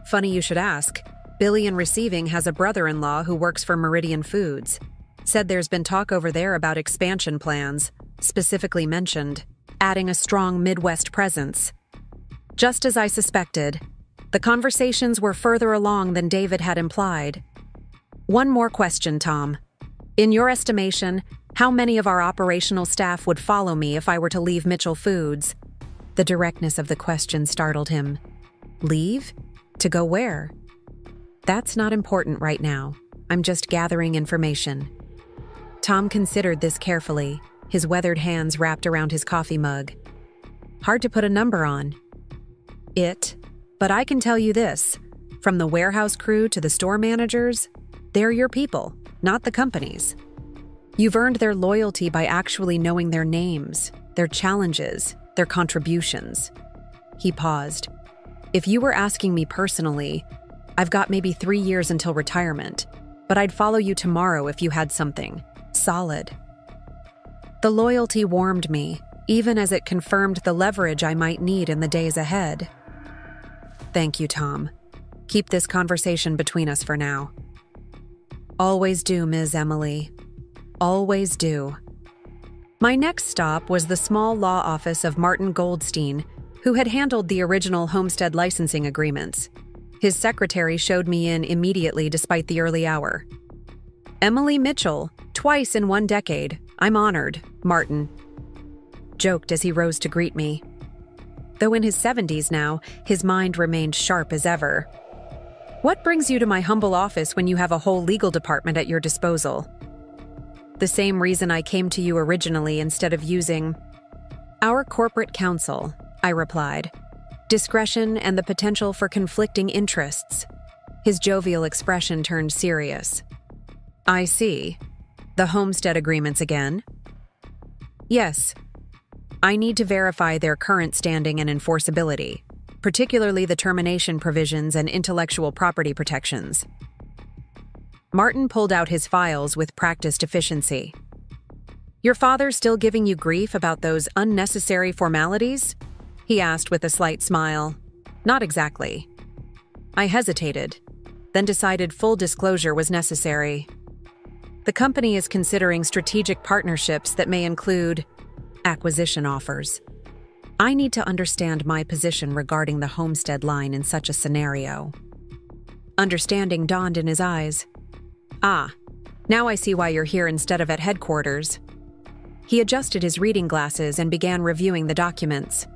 "Funny you should ask. Billy in Receiving has a brother-in-law who works for Meridian Foods. Said there's been talk over there about expansion plans, specifically mentioned adding a strong Midwest presence." Just as I suspected, the conversations were further along than David had implied. "One more question, Tom. In your estimation, how many of our operational staff would follow me if I were to leave Mitchell Foods?" The directness of the question startled him. "Leave? To go where?" "That's not important right now. I'm just gathering information." Tom considered this carefully, his weathered hands wrapped around his coffee mug. "Hard to put a number on." But I can tell you this, from the warehouse crew to the store managers, they're your people, not the company's. You've earned their loyalty by actually knowing their names, their challenges, their contributions. He paused. "If you were asking me personally, I've got maybe 3 years until retirement, but I'd follow you tomorrow if you had something solid." The loyalty warmed me, even as it confirmed the leverage I might need in the days ahead. "Thank you, Tom. Keep this conversation between us for now." "Always do, Ms. Emily. Always do." My next stop was the small law office of Martin Goldstein, who had handled the original homestead licensing agreements. His secretary showed me in immediately despite the early hour. "Emily Mitchell, twice in 1 decade. I'm honored," Martin joked as he rose to greet me. Though in his 70s now, his mind remained sharp as ever. "What brings you to my humble office when you have a whole legal department at your disposal?" "The same reason I came to you originally instead of using our corporate counsel," I replied. "Discretion and the potential for conflicting interests." His jovial expression turned serious. "I see. The homestead agreements again?" "Yes. I need to verify their current standing and enforceability, particularly the termination provisions and intellectual property protections." Martin pulled out his files with practiced efficiency. "Your father still giving you grief about those unnecessary formalities?" he asked with a slight smile. "Not exactly." I hesitated, then decided full disclosure was necessary. "The company is considering strategic partnerships that may include acquisition offers. I need to understand my position regarding the homestead line in such a scenario." Understanding dawned in his eyes. "Ah, now I see why you're here instead of at headquarters." He adjusted his reading glasses and began reviewing the documents.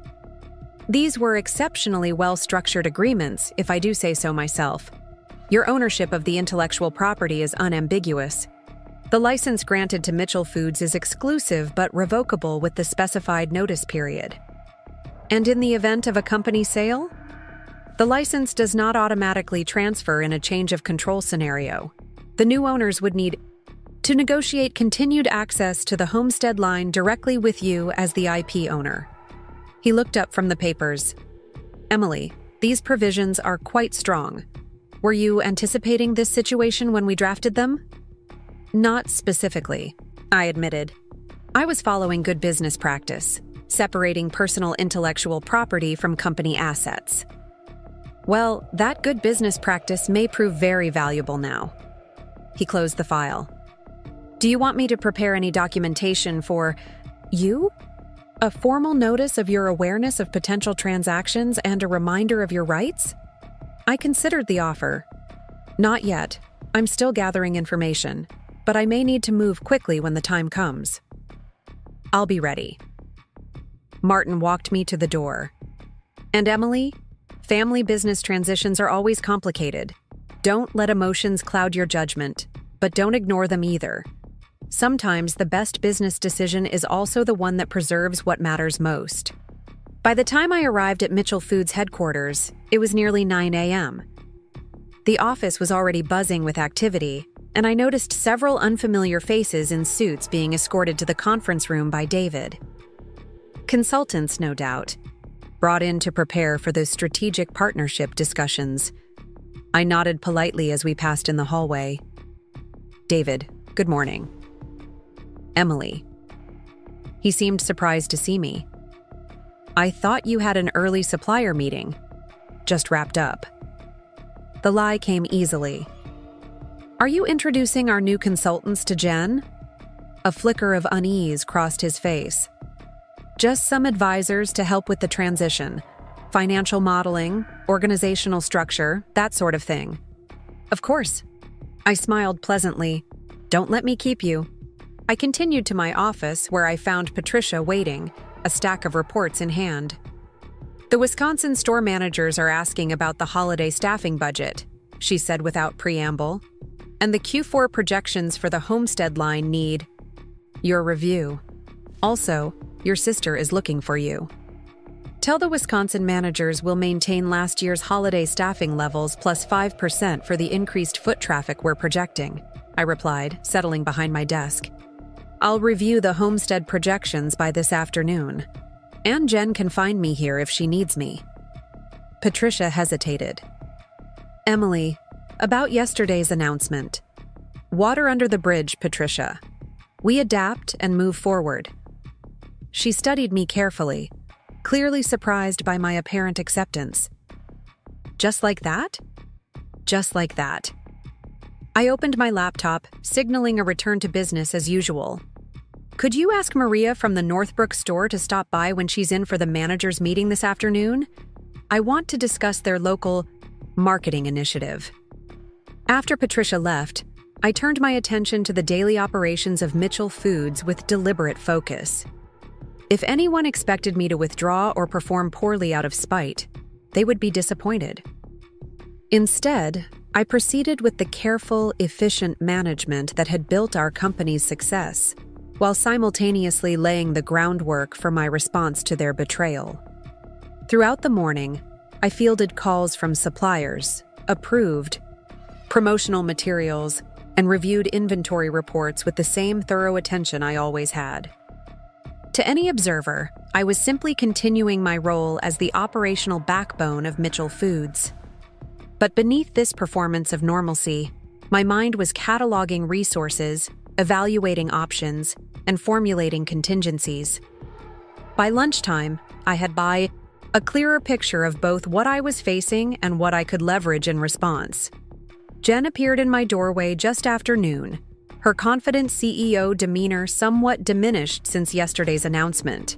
These were exceptionally well-structured agreements, if I do say so myself. Your ownership of the intellectual property is unambiguous. The license granted to Mitchell Foods is exclusive but revocable with the specified notice period. And in the event of a company sale? The license does not automatically transfer in a change of control scenario. The new owners would need to negotiate continued access to the homestead line directly with you as the IP owner. He looked up from the papers. "Emily, these provisions are quite strong. Were you anticipating this situation when we drafted them?" "Not specifically," I admitted. "I was following good business practice, separating personal intellectual property from company assets." "Well, that good business practice may prove very valuable now." He closed the file. "Do you want me to prepare any documentation for you? A formal notice of your awareness of potential transactions and a reminder of your rights?" I considered the offer. "Not yet. I'm still gathering information, but I may need to move quickly when the time comes." "I'll be ready." Martin walked me to the door. "And Emily, family business transitions are always complicated. Don't let emotions cloud your judgment, but don't ignore them either. Sometimes the best business decision is also the one that preserves what matters most." By the time I arrived at Mitchell Foods headquarters, it was nearly 9 a.m. The office was already buzzing with activity, and I noticed several unfamiliar faces in suits being escorted to the conference room by David. Consultants, no doubt, brought in to prepare for the strategic partnership discussions. I nodded politely as we passed in the hallway. "David, good morning." "Emily." He seemed surprised to see me. "I thought you had an early supplier meeting. Just wrapped up." The lie came easily. "Are you introducing our new consultants to Jen?" A flicker of unease crossed his face. "Just some advisors to help with the transition. Financial modeling, organizational structure, that sort of thing." "Of course." I smiled pleasantly. "Don't let me keep you." I continued to my office where I found Patricia waiting, a stack of reports in hand. "The Wisconsin store managers are asking about the holiday staffing budget," she said without preamble. "And the Q4 projections for the homestead line need your review. Also, your sister is looking for you. Tell the Wisconsin managers we'll maintain last year's holiday staffing levels plus 5% for the increased foot traffic we're projecting," I replied, settling behind my desk. "I'll review the homestead projections by this afternoon. And Jen can find me here if she needs me." Patricia hesitated. "Emily, about yesterday's announcement. Water under the bridge, Patricia. We adapt and move forward." She studied me carefully, clearly surprised by my apparent acceptance. "Just like that?" "Just like that." I opened my laptop, signaling a return to business as usual. "Could you ask Maria from the Northbrook store to stop by when she's in for the managers' meeting this afternoon? I want to discuss their local marketing initiative." After Patricia left, I turned my attention to the daily operations of Mitchell Foods with deliberate focus. If anyone expected me to withdraw or perform poorly out of spite, they would be disappointed. Instead, I proceeded with the careful, efficient management that had built our company's success, while simultaneously laying the groundwork for my response to their betrayal. Throughout the morning, I fielded calls from suppliers, approved promotional materials, and reviewed inventory reports with the same thorough attention I always had. To any observer, I was simply continuing my role as the operational backbone of Mitchell Foods. But beneath this performance of normalcy, My mind was cataloging resources, evaluating options, and formulating contingencies. By lunchtime, I had a clearer picture of both what I was facing and what I could leverage in response. Jen appeared in my doorway just after noon, her confident CEO demeanor somewhat diminished since yesterday's announcement.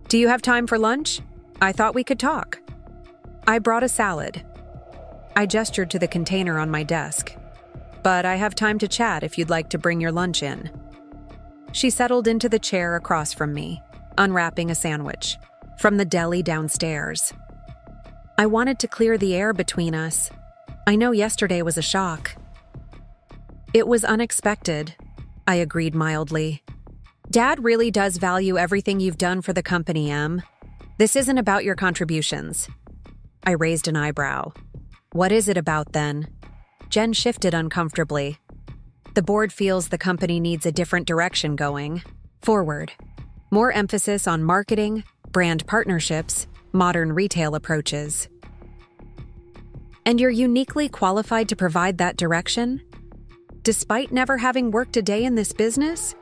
"Do you have time for lunch? I thought we could talk." "I brought a salad." I gestured to the container on my desk. "But I have time to chat if you'd like to bring your lunch in." She settled into the chair across from me, unwrapping a sandwich from the deli downstairs. I wanted to clear the air between us. I know yesterday was a shock. "It was unexpected," I agreed mildly. "Dad really does value everything you've done for the company, Em. This isn't about your contributions." I raised an eyebrow. "What is it about, then?" Jen shifted uncomfortably. "The board feels the company needs a different direction going forward. More emphasis on marketing, brand partnerships, modern retail approaches." "And you're uniquely qualified to provide that direction? Despite never having worked a day in this business?"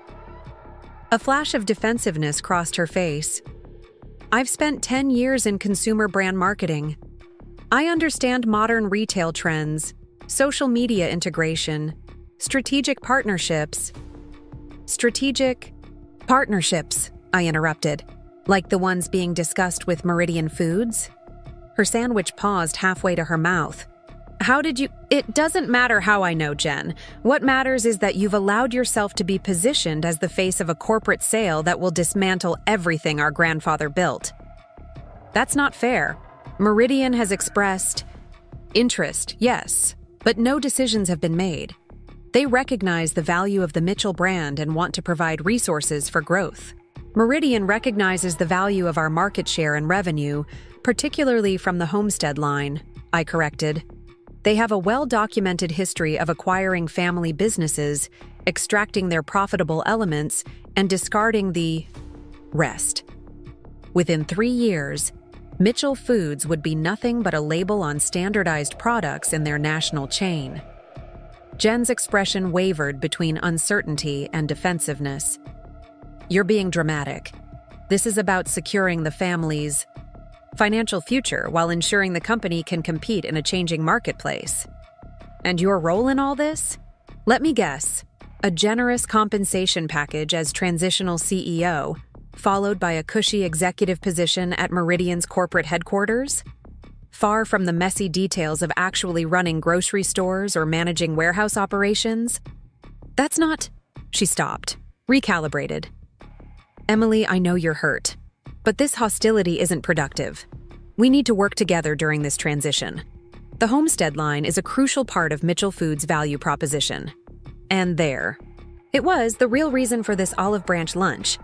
A flash of defensiveness crossed her face. "I've spent 10 years in consumer brand marketing. I understand modern retail trends, social media integration, strategic partnerships." "Strategic partnerships," I interrupted. "Like the ones being discussed with Meridian Foods?" Her sandwich paused halfway to her mouth. "How did you— It doesn't matter how I know, Jen. What matters is that you've allowed yourself to be positioned as the face of a corporate sale that will dismantle everything our grandfather built." "That's not fair. Meridian has expressed interest, yes, but no decisions have been made. They recognize the value of the Mitchell brand and want to provide resources for growth. Meridian recognizes the value of our market share and revenue, particularly from the Homestead line," I corrected. "They have a well-documented history of acquiring family businesses, extracting their profitable elements, and discarding the rest. Within 3 years, Mitchell Foods would be nothing but a label on standardized products in their national chain." Jen's expression wavered between uncertainty and defensiveness. "You're being dramatic. This is about securing the family's financial future while ensuring the company can compete in a changing marketplace. And your role in all this? Let me guess. A generous compensation package as transitional CEO, followed by a cushy executive position at Meridian's corporate headquarters? Far from the messy details of actually running grocery stores or managing warehouse operations? That's not—" She stopped, recalibrated. "Emily, I know you're hurt, but this hostility isn't productive. We need to work together during this transition. The Homestead line is a crucial part of Mitchell Foods' value proposition. And there. It was the real reason for this olive branch lunch.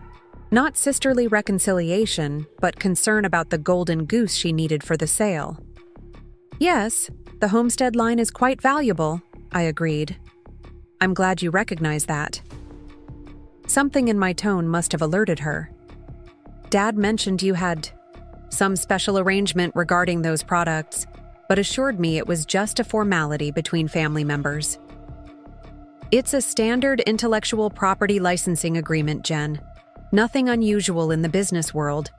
Not sisterly reconciliation, but concern about the golden goose she needed for the sale." "Yes, the Homestead line is quite valuable," I agreed. "I'm glad you recognize that." Something in my tone must have alerted her. "Dad mentioned you had some special arrangement regarding those products, but assured me it was just a formality between family members." "It's a standard intellectual property licensing agreement, Jen. Nothing unusual in the business world."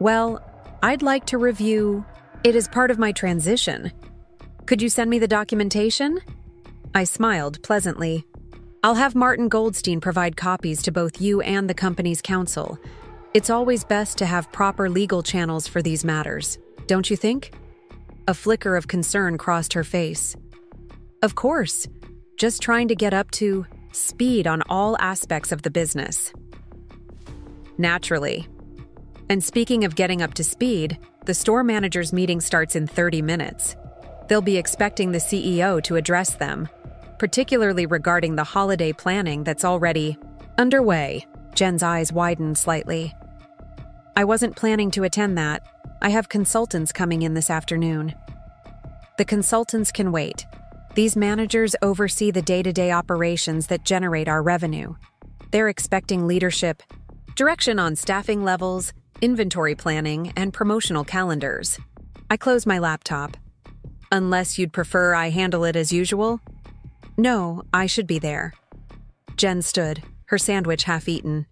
"Well, I'd like to review it as part of my transition. Could you send me the documentation?" I smiled pleasantly. "I'll have Martin Goldstein provide copies to both you and the company's counsel. It's always best to have proper legal channels for these matters, don't you think?" A flicker of concern crossed her face. "Of course. Just trying to get up to speed on all aspects of the business." "Naturally. And speaking of getting up to speed, the store manager's meeting starts in 30 minutes. They'll be expecting the CEO to address them, particularly regarding the holiday planning that's already underway." Jen's eyes widened slightly. "I wasn't planning to attend that. I have consultants coming in this afternoon." "The consultants can wait. These managers oversee the day-to-day operations that generate our revenue. They're expecting leadership direction on staffing levels, inventory planning, and promotional calendars." I closed my laptop. "Unless you'd prefer I handle it as usual?" No, I should be there. Jen stood, her sandwich half eaten.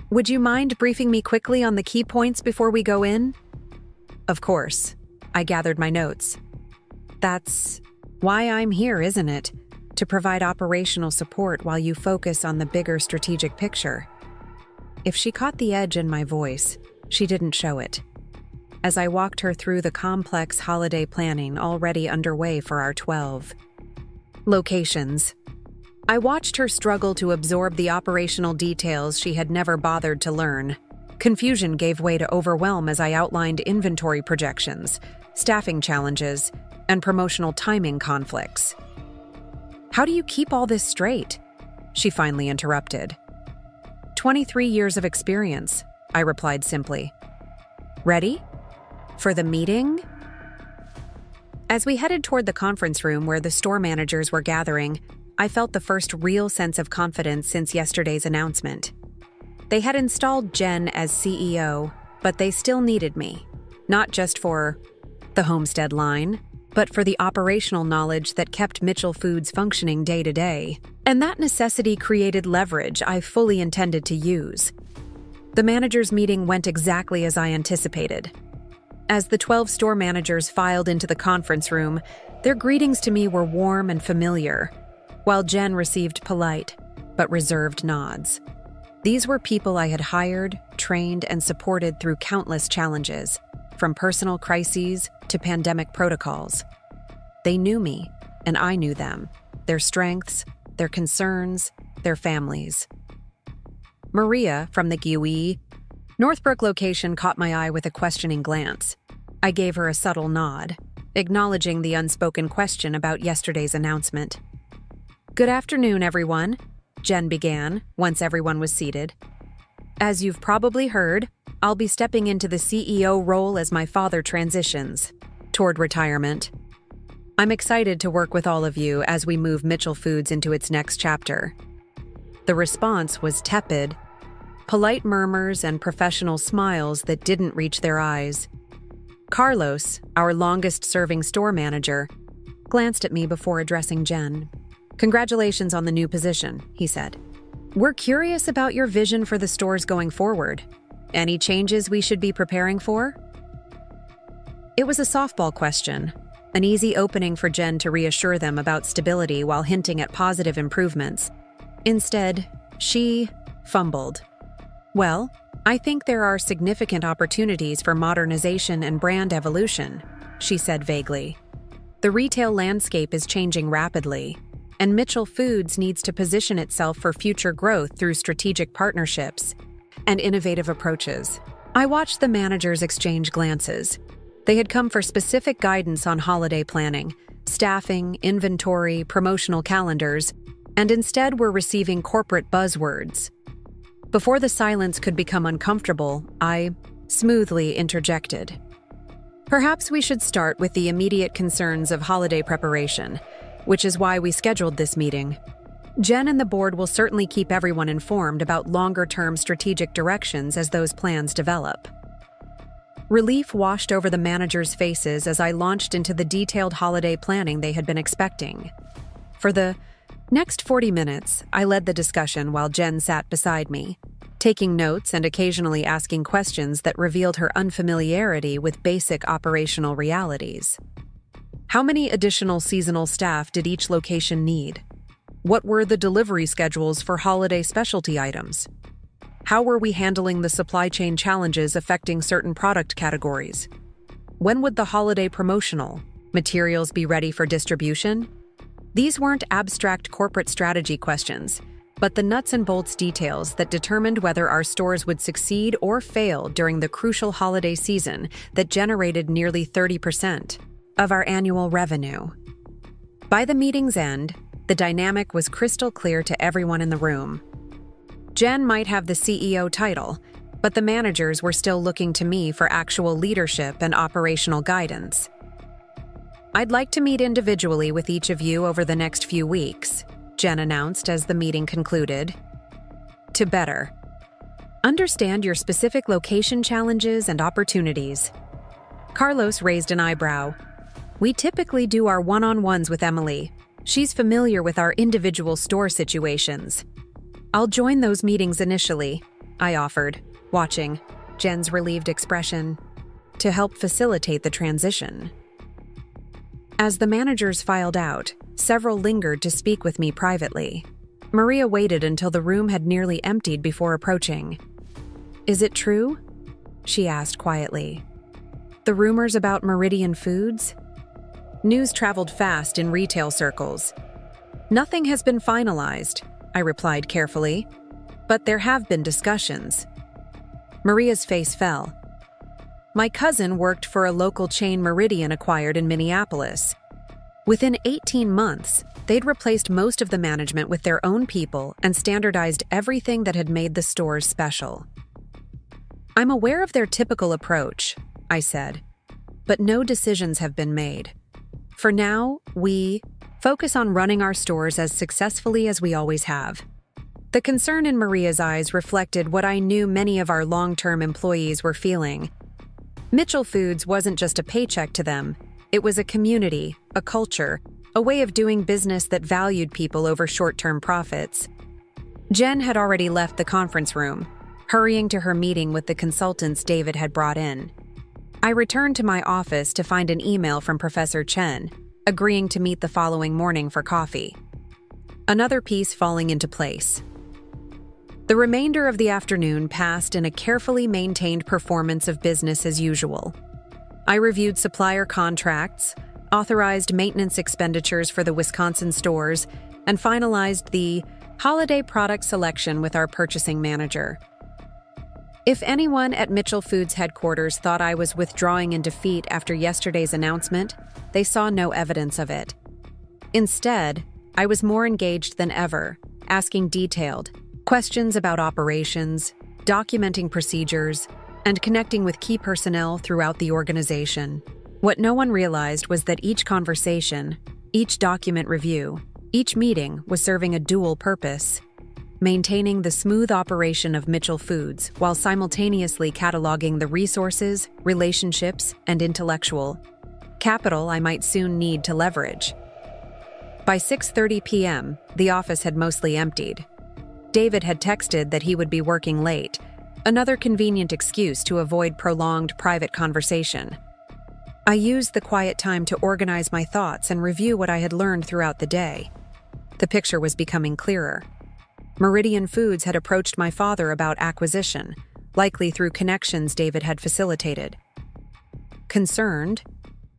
Would you mind briefing me quickly on the key points before we go in? Of course. I gathered my notes. That's why I'm here, isn't it? To provide operational support while you focus on the bigger strategic picture. If she caught the edge in my voice, she didn't show it. As I walked her through the complex holiday planning already underway for our 12 locations, I watched her struggle to absorb the operational details she had never bothered to learn. Confusion gave way to overwhelm as I outlined inventory projections, staffing challenges, and promotional timing conflicts. How do you keep all this straight? She finally interrupted. 23 years of experience, I replied simply. Ready? For the meeting? As we headed toward the conference room where the store managers were gathering, I felt the first real sense of confidence since yesterday's announcement. They had installed Jen as CEO, but they still needed me, not just for the Homestead line, but for the operational knowledge that kept Mitchell Foods functioning day to day. And that necessity created leverage I fully intended to use. The managers' meeting went exactly as I anticipated. As the 12 store managers filed into the conference room, their greetings to me were warm and familiar, while Jen received polite but reserved nods. These were people I had hired, trained, and supported through countless challenges, from personal crises to pandemic protocols. They knew me, and I knew them, their strengths, their concerns, their families. Maria, from the GUE Northbrook location, caught my eye with a questioning glance. I gave her a subtle nod, acknowledging the unspoken question about yesterday's announcement. Good afternoon, everyone, Jen began, once everyone was seated. As you've probably heard, I'll be stepping into the CEO role as my father transitions toward retirement. I'm excited to work with all of you as we move Mitchell Foods into its next chapter. The response was tepid, polite murmurs and professional smiles that didn't reach their eyes. Carlos, our longest-serving store manager, glanced at me before addressing Jen. Congratulations on the new position, he said. We're curious about your vision for the stores going forward. Any changes we should be preparing for? It was a softball question, an easy opening for Jen to reassure them about stability while hinting at positive improvements. Instead, she fumbled. Well, I think there are significant opportunities for modernization and brand evolution, she said vaguely. The retail landscape is changing rapidly, and Mitchell Foods needs to position itself for future growth through strategic partnerships and innovative approaches. I watched the managers exchange glances. They had come for specific guidance on holiday planning, staffing, inventory, promotional calendars, and instead were receiving corporate buzzwords. Before the silence could become uncomfortable, I smoothly interjected. Perhaps we should start with the immediate concerns of holiday preparation, which is why we scheduled this meeting. Jen and the board will certainly keep everyone informed about longer-term strategic directions as those plans develop. Relief washed over the managers' faces as I launched into the detailed holiday planning they had been expecting. For the next 40 minutes, I led the discussion while Jen sat beside me, taking notes and occasionally asking questions that revealed her unfamiliarity with basic operational realities. How many additional seasonal staff did each location need? What were the delivery schedules for holiday specialty items? How were we handling the supply chain challenges affecting certain product categories? When would the holiday promotional materials be ready for distribution? These weren't abstract corporate strategy questions, but the nuts and bolts details that determined whether our stores would succeed or fail during the crucial holiday season that generated nearly 30% of our annual revenue. By the meeting's end, the dynamic was crystal clear to everyone in the room. Jen might have the CEO title, but the managers were still looking to me for actual leadership and operational guidance. I'd like to meet individually with each of you over the next few weeks, Jen announced as the meeting concluded. To better understand your specific location challenges and opportunities. Carlos raised an eyebrow. We typically do our one-on-ones with Emily, She's familiar with our individual store situations. I'll join those meetings initially, I offered, watching Jen's relieved expression, to help facilitate the transition. As the managers filed out, several lingered to speak with me privately. Maria waited until the room had nearly emptied before approaching. "Is it true?" she asked quietly. "The rumors about Meridian Foods?" News traveled fast in retail circles. "Nothing has been finalized," I replied carefully, "but there have been discussions." Maria's face fell. "My cousin worked for a local chain Meridian acquired in Minneapolis. Within 18 months, they'd replaced most of the management with their own people and standardized everything that had made the stores special." "I'm aware of their typical approach," I said, "but no decisions have been made. For now, we focus on running our stores as successfully as we always have." The concern in Maria's eyes reflected what I knew many of our long-term employees were feeling. Mitchell Foods wasn't just a paycheck to them. It was a community, a culture, a way of doing business that valued people over short-term profits. Jen had already left the conference room, hurrying to her meeting with the consultants David had brought in. I returned to my office to find an email from Professor Chen, agreeing to meet the following morning for coffee. Another piece falling into place. The remainder of the afternoon passed in a carefully maintained performance of business as usual. I reviewed supplier contracts, authorized maintenance expenditures for the Wisconsin stores, and finalized the holiday product selection with our purchasing manager. If anyone at Mitchell Foods headquarters thought I was withdrawing in defeat after yesterday's announcement, they saw no evidence of it. Instead, I was more engaged than ever, asking detailed questions about operations, documenting procedures, and connecting with key personnel throughout the organization. What no one realized was that each conversation, each document review, each meeting was serving a dual purpose: maintaining the smooth operation of Mitchell Foods while simultaneously cataloging the resources, relationships, and intellectual capital I might soon need to leverage. By 6:30 p.m., the office had mostly emptied. David had texted that he would be working late, another convenient excuse to avoid prolonged private conversation. I used the quiet time to organize my thoughts and review what I had learned throughout the day. The picture was becoming clearer. Meridian Foods had approached my father about acquisition, likely through connections David had facilitated. Concerned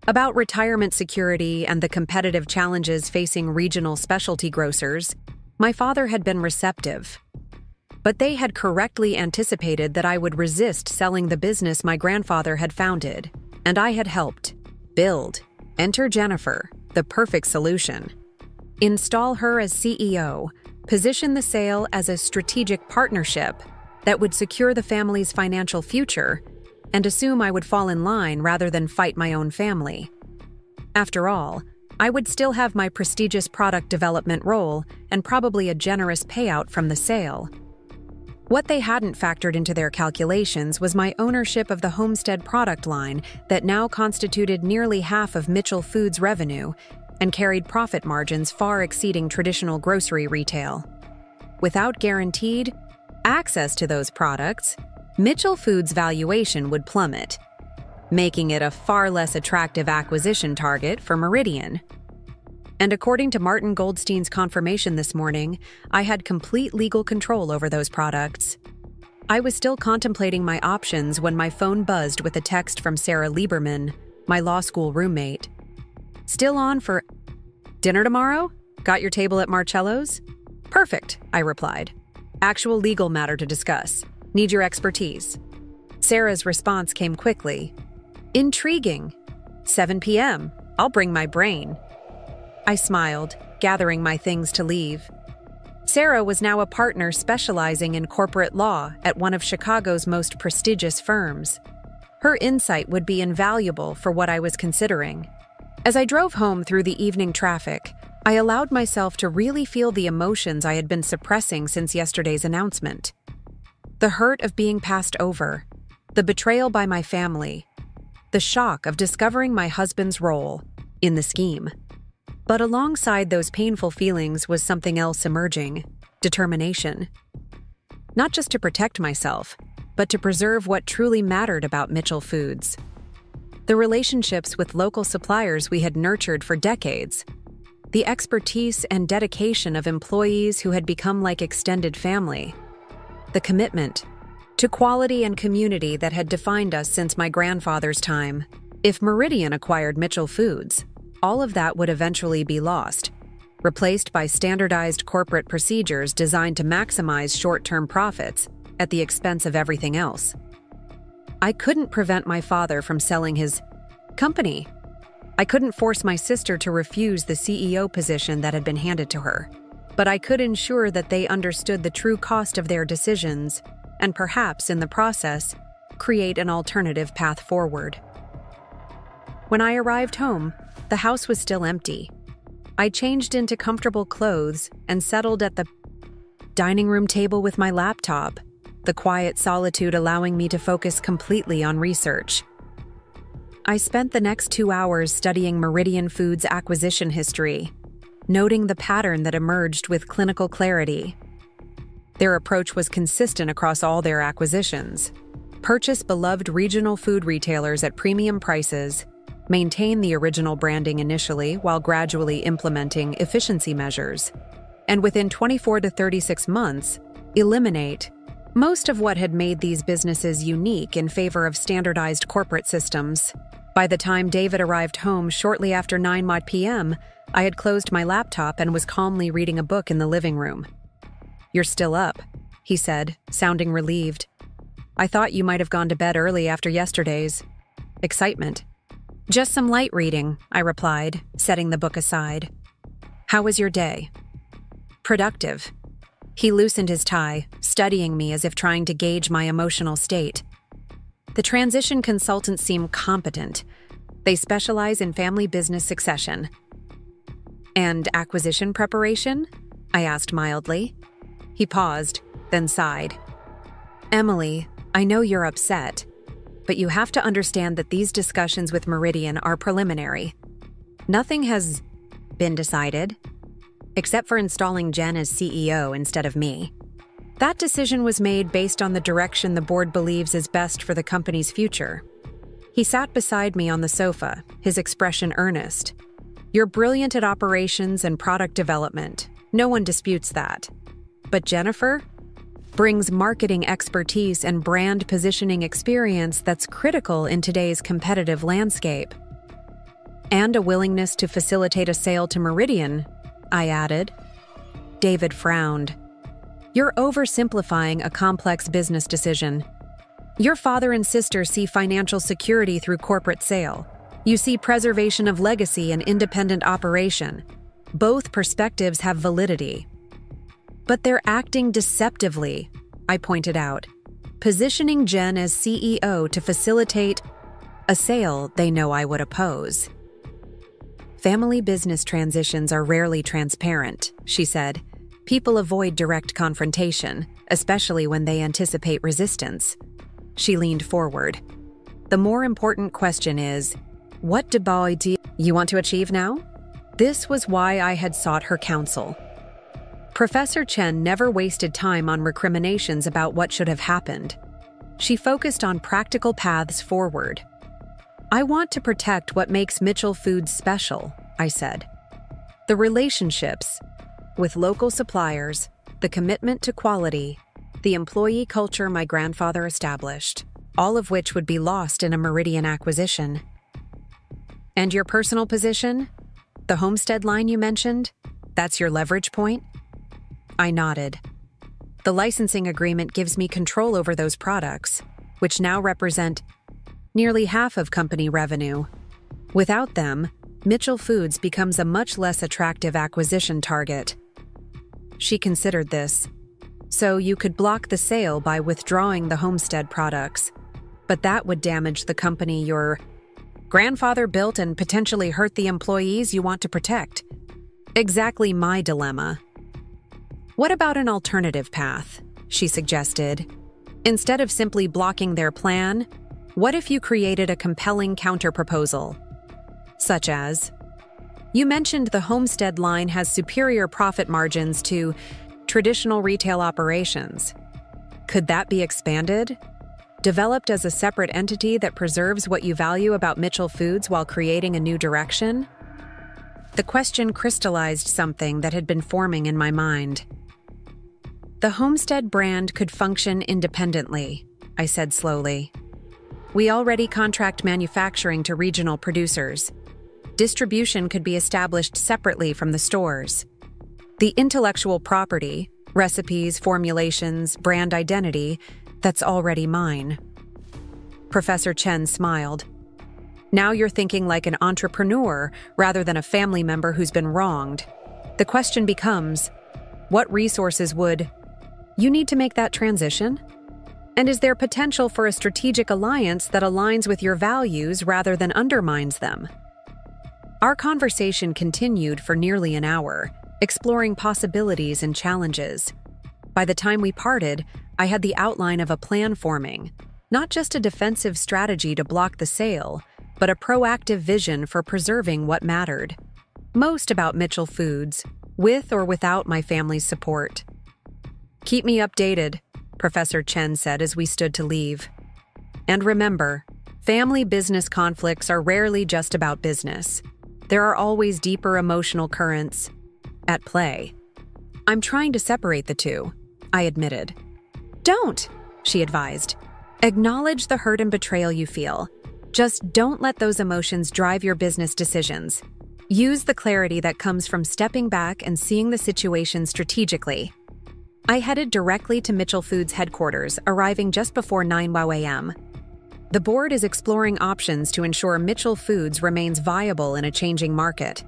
about retirement security and the competitive challenges facing regional specialty grocers, my father had been receptive. But they had correctly anticipated that I would resist selling the business my grandfather had founded, and I had helped build. Enter Jennifer, the perfect solution. Install her as CEO, position the sale as a strategic partnership that would secure the family's financial future, and assume I would fall in line rather than fight my own family. After all, I would still have my prestigious product development role and probably a generous payout from the sale. What they hadn't factored into their calculations was my ownership of the Homestead product line that now constituted nearly half of Mitchell Foods' revenue and carried profit margins far exceeding traditional grocery retail. Without guaranteed access to those products, Mitchell Foods' valuation would plummet, making it a far less attractive acquisition target for Meridian. And according to Martin Goldstein's confirmation this morning, I had complete legal control over those products. I was still contemplating my options when my phone buzzed with a text from Sarah Lieberman, my law school roommate. "Still on for dinner tomorrow? Got your table at Marcello's?" "Perfect," I replied. "Actual legal matter to discuss. Need your expertise." Sarah's response came quickly. "Intriguing. 7 p.m. I'll bring my brain." I smiled, gathering my things to leave. Sarah was now a partner specializing in corporate law at one of Chicago's most prestigious firms. Her insight would be invaluable for what I was considering. As I drove home through the evening traffic, I allowed myself to really feel the emotions I had been suppressing since yesterday's announcement. The hurt of being passed over, the betrayal by my family, the shock of discovering my husband's role in the scheme. But alongside those painful feelings was something else emerging: determination. Not just to protect myself, but to preserve what truly mattered about Mitchell Foods. The relationships with local suppliers we had nurtured for decades, the expertise and dedication of employees who had become like extended family, the commitment to quality and community that had defined us since my grandfather's time. If Meridian acquired Mitchell Foods, all of that would eventually be lost, replaced by standardized corporate procedures designed to maximize short-term profits at the expense of everything else. I couldn't prevent my father from selling his company. I couldn't force my sister to refuse the CEO position that had been handed to her, but I could ensure that they understood the true cost of their decisions and perhaps, in the process, create an alternative path forward. When I arrived home, the house was still empty. I changed into comfortable clothes and settled at the dining room table with my laptop, the quiet solitude allowing me to focus completely on research. I spent the next 2 hours studying Meridian Foods' acquisition history, noting the pattern that emerged with clinical clarity. Their approach was consistent across all their acquisitions: purchase beloved regional food retailers at premium prices, maintain the original branding initially while gradually implementing efficiency measures, and within 24 to 36 months, eliminate most of what had made these businesses unique in favor of standardized corporate systems. By the time David arrived home shortly after 9 p.m., I had closed my laptop and was calmly reading a book in the living room. "You're still up," he said, sounding relieved. "I thought you might have gone to bed early after yesterday's excitement." "Just some light reading," I replied, setting the book aside. "How was your day?" "Productive." He loosened his tie, studying me as if trying to gauge my emotional state. The transition consultants seem competent. They specialize in family business succession. "And acquisition preparation?" I asked mildly. He paused, then sighed. "Emily, I know you're upset, but you have to understand that these discussions with Meridian are preliminary. Nothing has been decided, except for installing Jen as CEO instead of me. That decision was made based on the direction the board believes is best for the company's future." He sat beside me on the sofa, his expression earnest. "You're brilliant at operations and product development. No one disputes that. But Jennifer brings marketing expertise and brand positioning experience that's critical in today's competitive landscape. And a willingness to facilitate a sale to Meridian," I added. David frowned. "You're oversimplifying a complex business decision. Your father and sister see financial security through corporate sale. You see preservation of legacy and independent operation. Both perspectives have validity. But they're acting deceptively," I pointed out, "positioning Jen as CEO to facilitate a sale they know I would oppose." "Family business transitions are rarely transparent," she said. "People avoid direct confrontation, especially when they anticipate resistance." She leaned forward. "The more important question is, what do you want to achieve now?" This was why I had sought her counsel. Professor Chen never wasted time on recriminations about what should have happened. She focused on practical paths forward. "I want to protect what makes Mitchell Foods special," I said. "The relationships with local suppliers, the commitment to quality, the employee culture my grandfather established, all of which would be lost in a Meridian acquisition." "And your personal position? The homestead line you mentioned? That's your leverage point?" I nodded. "The licensing agreement gives me control over those products, which now represent nearly half of company revenue. Without them, Mitchell Foods becomes a much less attractive acquisition target." She considered this. "So you could block the sale by withdrawing the homestead products, but that would damage the company your grandfather built and potentially hurt the employees you want to protect." Exactly my dilemma. "What about an alternative path?" she suggested. "Instead of simply blocking their plan, what if you created a compelling counterproposal? Such as, You mentioned the Homestead line has superior profit margins to traditional retail operations. Could that be expanded? Developed as a separate entity that preserves what you value about Mitchell Foods while creating a new direction? The question crystallized something that had been forming in my mind. The Homestead brand could function independently, I said slowly. We already contract manufacturing to regional producers. Distribution could be established separately from the stores. The intellectual property, recipes, formulations, brand identity, that's already mine. Professor Chen smiled. Now you're thinking like an entrepreneur rather than a family member who's been wronged. The question becomes, what resources would you need to make that transition? And is there potential for a strategic alliance that aligns with your values rather than undermines them? Our conversation continued for nearly an hour, exploring possibilities and challenges. By the time we parted, I had the outline of a plan forming, not just a defensive strategy to block the sale, but a proactive vision for preserving what mattered most about Mitchell Foods, with or without my family's support. Keep me updated, Professor Chen said as we stood to leave. And remember, family business conflicts are rarely just about business. There are always deeper emotional currents at play. I'm trying to separate the two, I admitted. Don't, she advised. Acknowledge the hurt and betrayal you feel. Just don't let those emotions drive your business decisions. Use the clarity that comes from stepping back and seeing the situation strategically. I headed directly to Mitchell Foods headquarters, arriving just before 9 a.m. The board is exploring options to ensure Mitchell Foods remains viable in a changing market.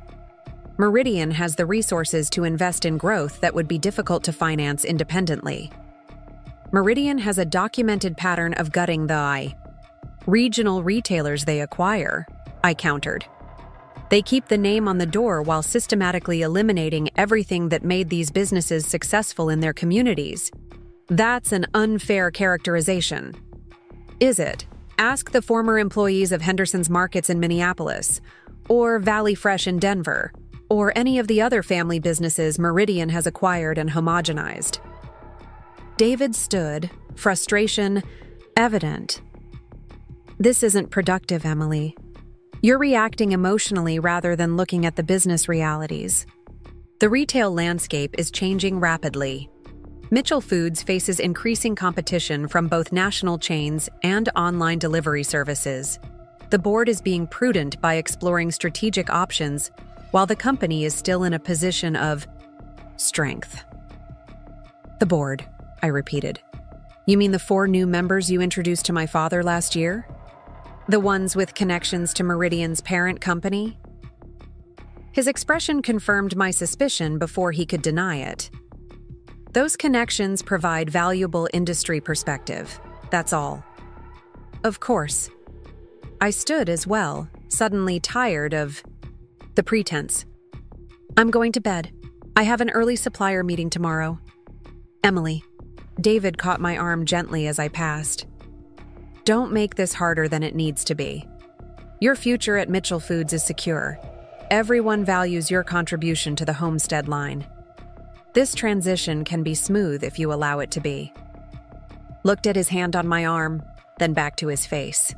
Meridian has the resources to invest in growth that would be difficult to finance independently. Meridian has a documented pattern of gutting the regional retailers they acquire, I countered. They keep the name on the door while systematically eliminating everything that made these businesses successful in their communities. That's an unfair characterization. Is it? Ask the former employees of Henderson's Markets in Minneapolis, or Valley Fresh in Denver, or any of the other family businesses Meridian has acquired and homogenized. David stood, frustration evident. This isn't productive, Emily. You're reacting emotionally rather than looking at the business realities. The retail landscape is changing rapidly. Mitchell Foods faces increasing competition from both national chains and online delivery services. The board is being prudent by exploring strategic options while the company is still in a position of strength. The board, I repeated. You mean the 4 new members you introduced to my father last year? The ones with connections to Meridian's parent company? His expression confirmed my suspicion before he could deny it. Those connections provide valuable industry perspective, that's all. Of course. I stood as well, suddenly tired of the pretense. I'm going to bed. I have an early supplier meeting tomorrow. Emily. David caught my arm gently as I passed. Don't make this harder than it needs to be. Your future at Mitchell Foods is secure. Everyone values your contribution to the Homestead line. This transition can be smooth if you allow it to be. Looked at his hand on my arm, then back to his face.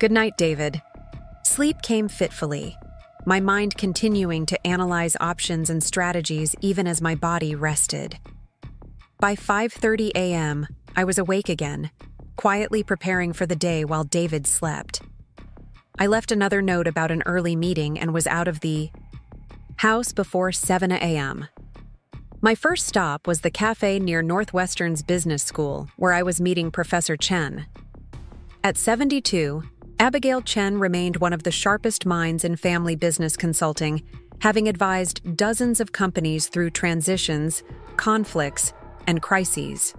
Good night, David. Sleep came fitfully, my mind continuing to analyze options and strategies even as my body rested. By 5:30 a.m., I was awake again, quietly preparing for the day while David slept. I left another note about an early meeting and was out of the house before 7 a.m. My first stop was the cafe near Northwestern's business school, where I was meeting Professor Chen. At 72, Abigail Chen remained one of the sharpest minds in family business consulting, having advised dozens of companies through transitions, conflicts, and crises.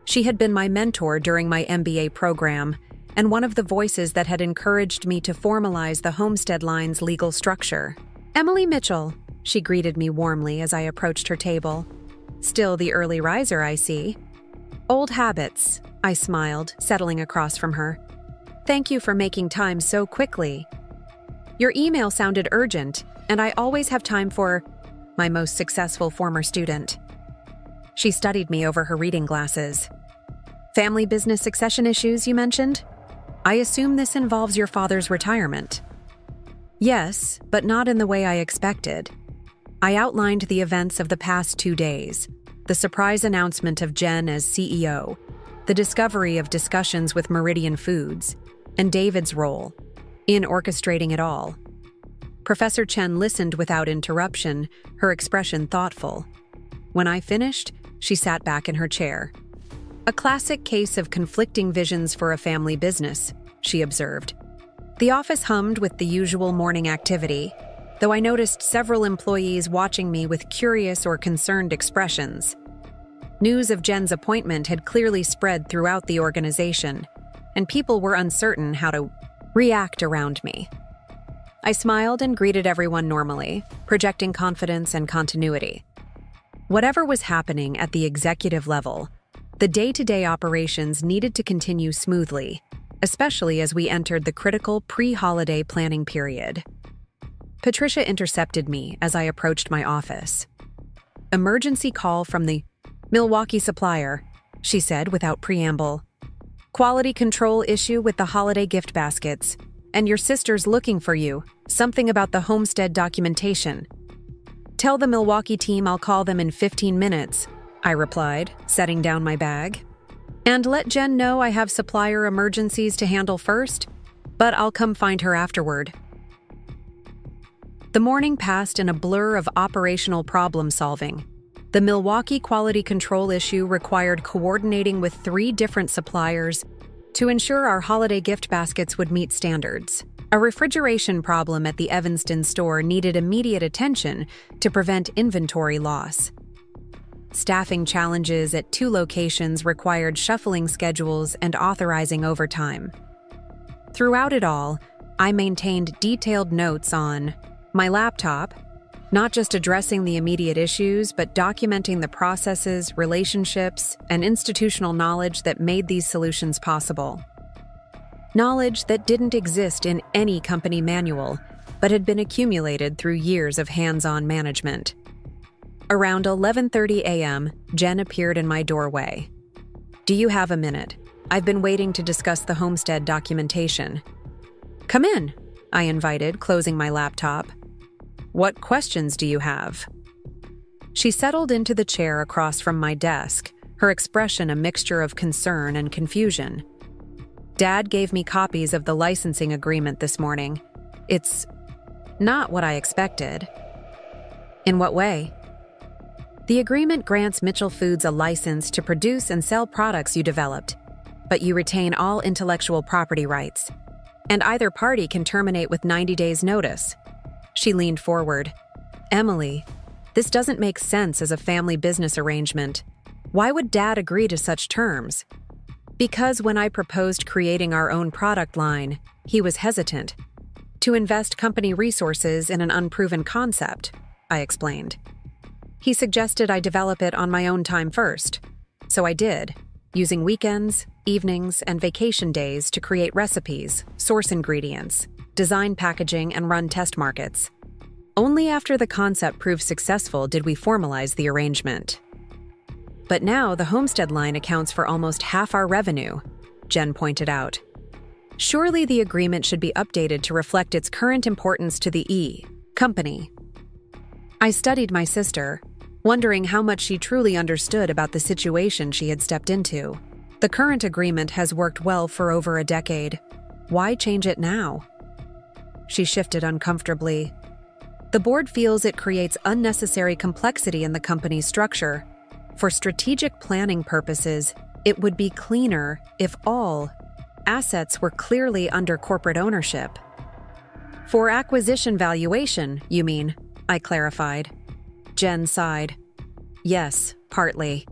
She had been my mentor during my MBA program, and one of the voices that had encouraged me to formalize the Homestead line's legal structure. Emily Mitchell, she greeted me warmly as I approached her table. Still the early riser, I see. Old habits, I smiled, settling across from her. Thank you for making time so quickly. Your email sounded urgent, and I always have time for my most successful former student. She studied me over her reading glasses. Family business succession issues, you mentioned? I assume this involves your father's retirement. Yes, but not in the way I expected. I outlined the events of the past 2 days, the surprise announcement of Jen as CEO, the discovery of discussions with Meridian Foods, and David's role in orchestrating it all. Professor Chen listened without interruption, her expression thoughtful. When I finished, she sat back in her chair. A classic case of conflicting visions for a family business, she observed. The office hummed with the usual morning activity, though I noticed several employees watching me with curious or concerned expressions. News of Jen's appointment had clearly spread throughout the organization, and people were uncertain how to react around me. I smiled and greeted everyone normally, projecting confidence and continuity. Whatever was happening at the executive level, the day-to-day operations needed to continue smoothly, especially as we entered the critical pre-holiday planning period. Patricia intercepted me as I approached my office. "Emergency call from the Milwaukee supplier," she said without preamble. "Quality control issue with the holiday gift baskets, and your sister's looking for you, something about the homestead documentation." "Tell the Milwaukee team I'll call them in 15 minutes, I replied, setting down my bag. "And let Jen know I have supplier emergencies to handle first, but I'll come find her afterward." The morning passed in a blur of operational problem-solving. The Milwaukee quality control issue required coordinating with 3 different suppliers to ensure our holiday gift baskets would meet standards. A refrigeration problem at the Evanston store needed immediate attention to prevent inventory loss. Staffing challenges at 2 locations required shuffling schedules and authorizing overtime. Throughout it all, I maintained detailed notes on my laptop, not just addressing the immediate issues, but documenting the processes, relationships, and institutional knowledge that made these solutions possible. Knowledge that didn't exist in any company manual, but had been accumulated through years of hands-on management. Around 11:30 a.m., Jen appeared in my doorway. "Do you have a minute? I've been waiting to discuss the homestead documentation." "Come in," I invited, closing my laptop. "What questions do you have?" She settled into the chair across from my desk, her expression a mixture of concern and confusion. "Dad gave me copies of the licensing agreement this morning. It's not what I expected." "In what way?" "The agreement grants Mitchell Foods a license to produce and sell products you developed, but you retain all intellectual property rights, and either party can terminate with 90 days' notice." She leaned forward. "Emily, this doesn't make sense as a family business arrangement. Why would Dad agree to such terms?" "Because when I proposed creating our own product line, he was hesitant to invest company resources in an unproven concept," I explained. "He suggested I develop it on my own time first. So I did, using weekends, evenings, and vacation days to create recipes, source ingredients, design packaging, and run test markets. Only after the concept proved successful did we formalize the arrangement. But now the homestead line accounts for almost half our revenue," Jen pointed out. "Surely the agreement should be updated to reflect its current importance to the company." I studied my sister, wondering how much she truly understood about the situation she had stepped into. The current agreement has worked well for over a decade. Why change it now? She shifted uncomfortably. "The board feels it creates unnecessary complexity in the company's structure. For strategic planning purposes, it would be cleaner if all assets were clearly under corporate ownership." "For acquisition valuation, you mean?" I clarified. Jen sighed. "Yes, partly.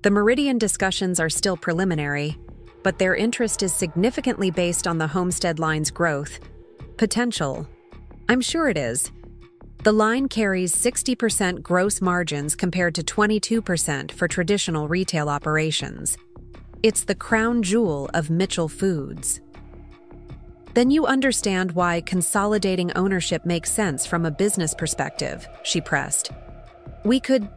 The Meridian discussions are still preliminary, but their interest is significantly based on the homestead line's growth potential. I'm sure it is. The line carries 60% gross margins compared to 22% for traditional retail operations. It's the crown jewel of Mitchell Foods." Then you understand why consolidating ownership makes sense from a business perspective, she pressed. We could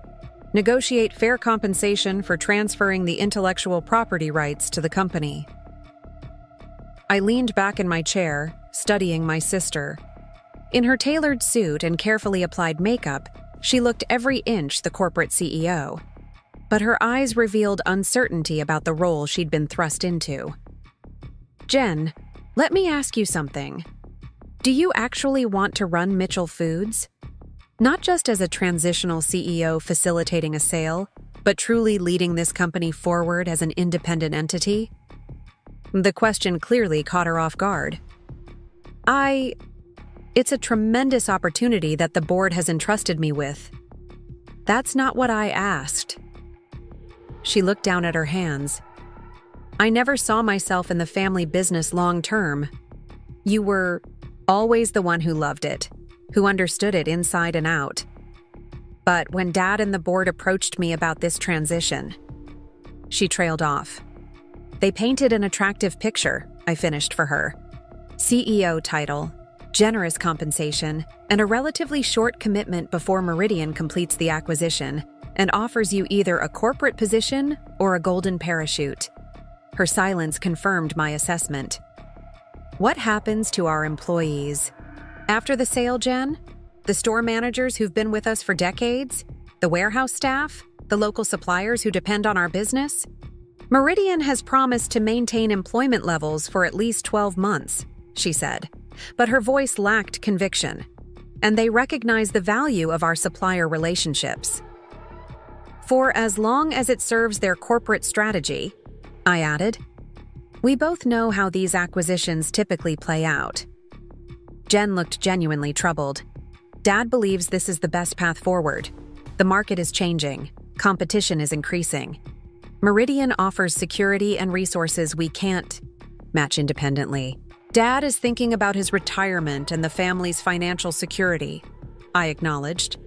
negotiate fair compensation for transferring the intellectual property rights to the company. I leaned back in my chair, studying my sister. In her tailored suit and carefully applied makeup, she looked every inch the corporate CEO. But her eyes revealed uncertainty about the role she'd been thrust into. Jen, let me ask you something. Do you actually want to run Mitchell Foods? Not just as a transitional CEO facilitating a sale, but truly leading this company forward as an independent entity? The question clearly caught her off guard. It's a tremendous opportunity that the board has entrusted me with. That's not what I asked. She looked down at her hands. I never saw myself in the family business long term. You were always the one who loved it, who understood it inside and out. But when Dad and the board approached me about this transition, she trailed off. They painted an attractive picture, I finished for her. CEO title, generous compensation, and a relatively short commitment before Meridian completes the acquisition and offers you either a corporate position or a golden parachute. Her silence confirmed my assessment. What happens to our employees? After the sale, Jen? The store managers who've been with us for decades? The warehouse staff? The local suppliers who depend on our business? Meridian has promised to maintain employment levels for at least 12 months, she said, but her voice lacked conviction, and they recognize the value of our supplier relationships. For as long as it serves their corporate strategy, I added. We both know how these acquisitions typically play out. Jen looked genuinely troubled. Dad believes this is the best path forward. The market is changing. Competition is increasing. Meridian offers security and resources we can't match independently. Dad is thinking about his retirement and the family's financial security, I acknowledged.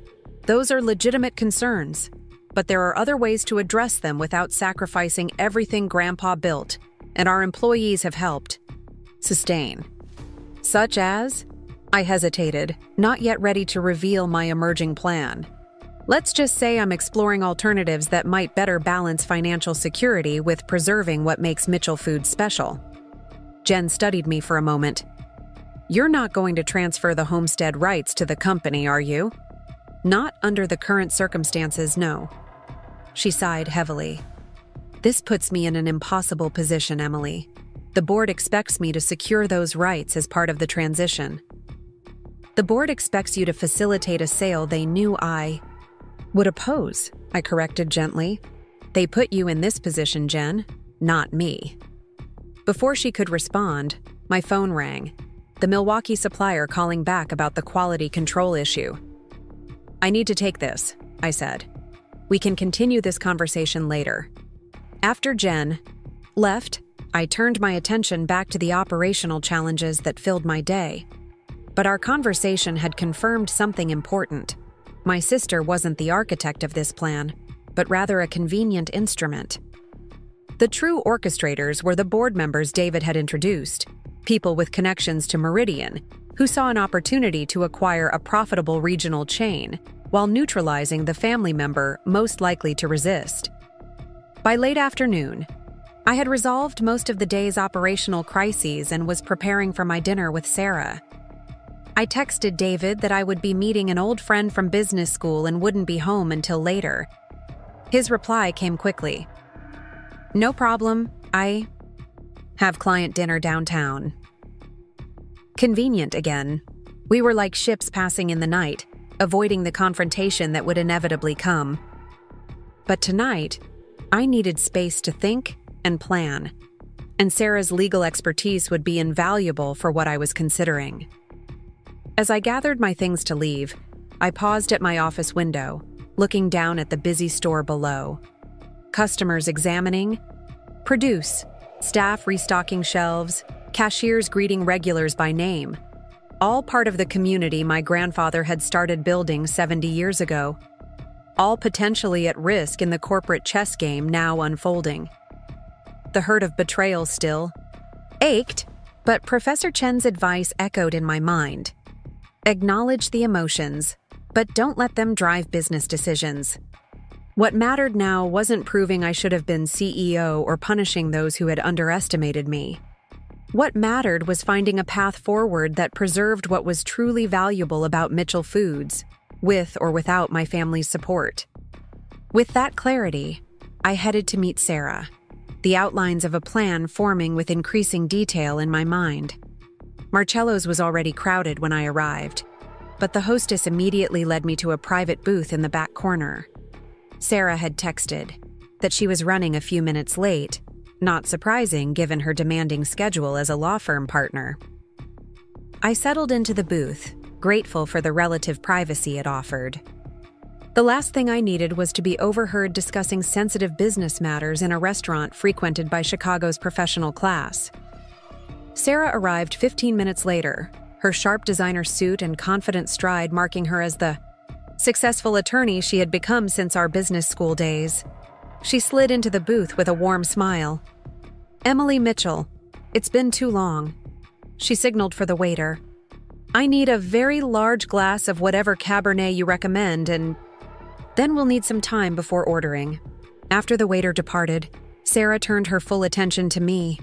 Those are legitimate concerns, but there are other ways to address them without sacrificing everything Grandpa built and our employees have helped sustain. Such as? I hesitated, not yet ready to reveal my emerging plan. Let's just say I'm exploring alternatives that might better balance financial security with preserving what makes Mitchell Foods special. Jen studied me for a moment. You're not going to transfer the homestead rights to the company, are you? Not under the current circumstances, no. She sighed heavily. This puts me in an impossible position, Emily. The board expects me to secure those rights as part of the transition. The board expects you to facilitate a sale they knew I would oppose, I corrected gently. They put you in this position, Jen, not me. Before she could respond, my phone rang, the Milwaukee supplier calling back about the quality control issue. I need to take this, I said. We can continue this conversation later. After Jen left, I turned my attention back to the operational challenges that filled my day. But our conversation had confirmed something important. My sister wasn't the architect of this plan, but rather a convenient instrument. The true orchestrators were the board members David had introduced, people with connections to Meridian, who saw an opportunity to acquire a profitable regional chain while neutralizing the family member most likely to resist. By late afternoon, I had resolved most of the day's operational crises and was preparing for my dinner with Sarah. I texted David that I would be meeting an old friend from business school and wouldn't be home until later. His reply came quickly. No problem, I have client dinner downtown. Convenient again. We were like ships passing in the night, avoiding the confrontation that would inevitably come. But tonight, I needed space to think and plan, and Sarah's legal expertise would be invaluable for what I was considering. As I gathered my things to leave, I paused at my office window, looking down at the busy store below. Customers examining, produce, staff restocking shelves, cashiers greeting regulars by name, all part of the community my grandfather had started building 70 years ago, all potentially at risk in the corporate chess game now unfolding. The hurt of betrayal still ached, But Professor Chen's advice echoed in my mind. Acknowledge the emotions, but don't let them drive business decisions. What mattered now wasn't proving I should have been CEO or punishing those who had underestimated me. What mattered was finding a path forward that preserved what was truly valuable about Mitchell Foods, with or without my family's support. With that clarity, I headed to meet Sarah, the outlines of a plan forming with increasing detail in my mind. Marcello's was already crowded when I arrived, but the hostess immediately led me to a private booth in the back corner. Sarah had texted that she was running a few minutes late, not surprising given her demanding schedule as a law firm partner. I settled into the booth, grateful for the relative privacy it offered. The last thing I needed was to be overheard discussing sensitive business matters in a restaurant frequented by Chicago's professional class. Sarah arrived 15 minutes later, her sharp designer suit and confident stride marking her as the successful attorney she had become since our business school days. She slid into the booth with a warm smile. "Emily Mitchell, it's been too long." She signaled for the waiter. "I need a very large glass of whatever Cabernet you recommend, and then we'll need some time before ordering." After the waiter departed, Sarah turned her full attention to me.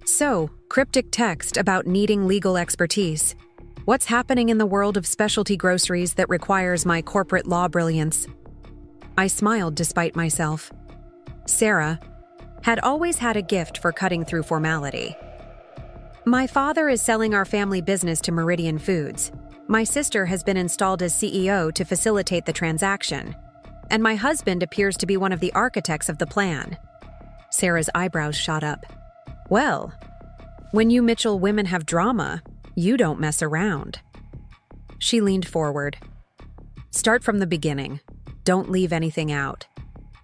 "So, cryptic text about needing legal expertise. What's happening in the world of specialty groceries that requires my corporate law brilliance?" I smiled despite myself. Sarah had always had a gift for cutting through formality. "My father is selling our family business to Meridian Foods. My sister has been installed as CEO to facilitate the transaction, and my husband appears to be one of the architects of the plan." Sarah's eyebrows shot up. "Well, when you Mitchell women have drama, you don't mess around." She leaned forward. "Start from the beginning. Don't leave anything out."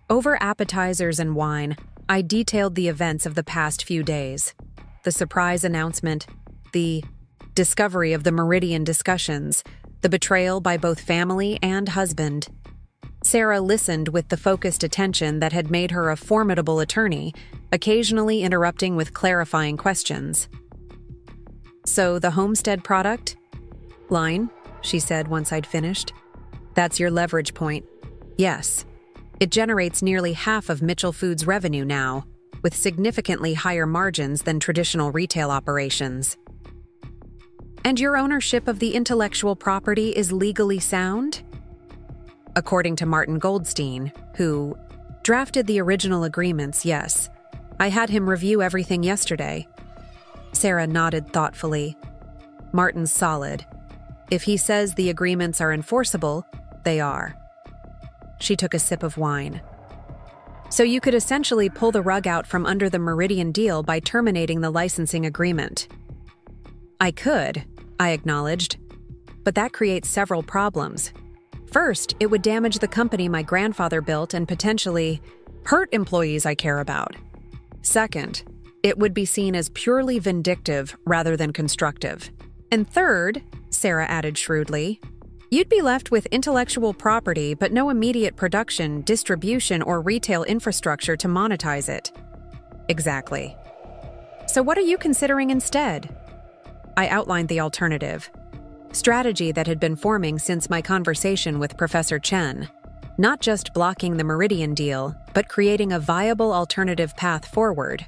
Over appetizers and wine, I detailed the events of the past few days. The surprise announcement, the discovery of the Meridian discussions, the betrayal by both family and husband. Sarah listened with the focused attention that had made her a formidable attorney, occasionally interrupting with clarifying questions. "So the homestead product line," she said once I'd finished. "That's your leverage point." "Yes. It generates nearly half of Mitchell Foods' revenue now, with significantly higher margins than traditional retail operations." "And your ownership of the intellectual property is legally sound?" "According to Martin Goldstein, who drafted the original agreements, yes. I had him review everything yesterday." Sarah nodded thoughtfully. "Martin's solid. If he says the agreements are enforceable, they are." She took a sip of wine. "So you could essentially pull the rug out from under the Meridian deal by terminating the licensing agreement." "I could," I acknowledged, "but that creates several problems. First, it would damage the company my grandfather built and potentially hurt employees I care about. Second, it would be seen as purely vindictive rather than constructive. And third," Sarah added shrewdly, "you'd be left with intellectual property but no immediate production, distribution, or retail infrastructure to monetize it." "Exactly. So what are you considering instead?" I outlined the alternative. Strategy that had been forming since my conversation with Professor Chen. Not just blocking the Meridian deal, but creating a viable alternative path forward.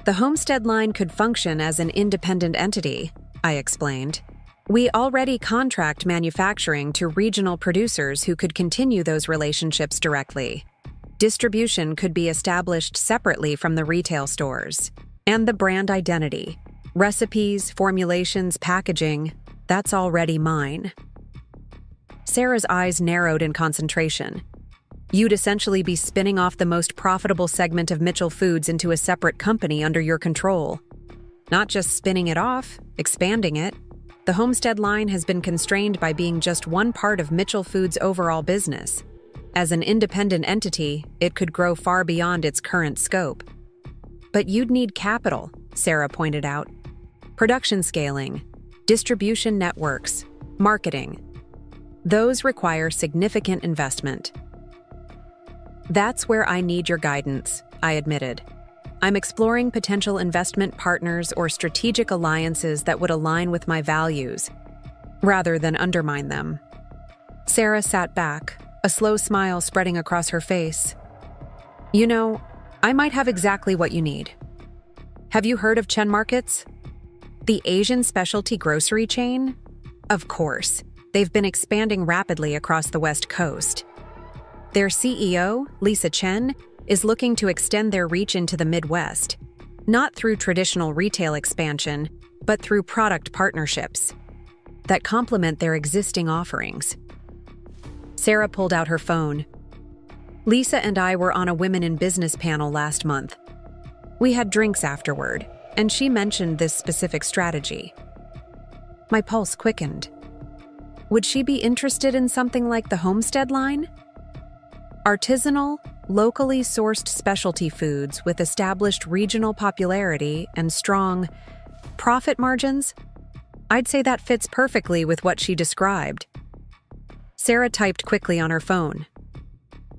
The homestead line could function as an independent entity, I explained. We already contract manufacturing to regional producers who could continue those relationships directly. Distribution could be established separately from the retail stores. And the brand identity, recipes, formulations, packaging, that's already mine. Sarah's eyes narrowed in concentration. You'd essentially be spinning off the most profitable segment of Mitchell Foods into a separate company under your control. Not just spinning it off, expanding it. The homestead line has been constrained by being just one part of Mitchell Foods' overall business. As an independent entity, it could grow far beyond its current scope. But you'd need capital, Sarah pointed out. Production scaling, distribution networks, marketing. Those require significant investment. That's where I need your guidance, I admitted. I'm exploring potential investment partners or strategic alliances that would align with my values, rather than undermine them. Sarah sat back, a slow smile spreading across her face. You know, I might have exactly what you need. Have you heard of Chen Markets? The Asian specialty grocery chain? Of course, they've been expanding rapidly across the West Coast. Their CEO, Lisa Chen, is looking to extend their reach into the Midwest, not through traditional retail expansion, but through product partnerships that complement their existing offerings. Sarah pulled out her phone. Lisa and I were on a Women in Business panel last month. We had drinks afterward, and she mentioned this specific strategy. My pulse quickened. Would she be interested in something like the Homestead line? Artisanal, locally sourced specialty foods with established regional popularity and strong profit margins? I'd say that fits perfectly with what she described. Sarah typed quickly on her phone.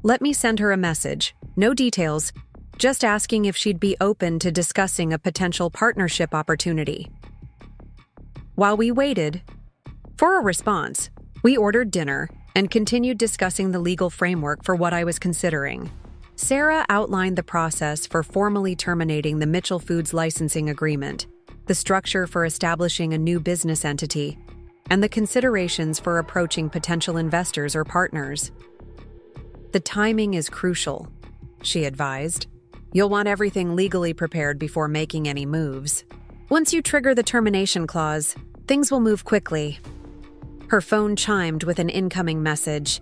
Let me send her a message, no details, just asking if she'd be open to discussing a potential partnership opportunity. While we waited for a response, we ordered dinner and continued discussing the legal framework for what I was considering. Sarah outlined the process for formally terminating the Mitchell Foods licensing agreement, the structure for establishing a new business entity, and the considerations for approaching potential investors or partners. The timing is crucial, she advised. You'll want everything legally prepared before making any moves. Once you trigger the termination clause, things will move quickly. Her phone chimed with an incoming message.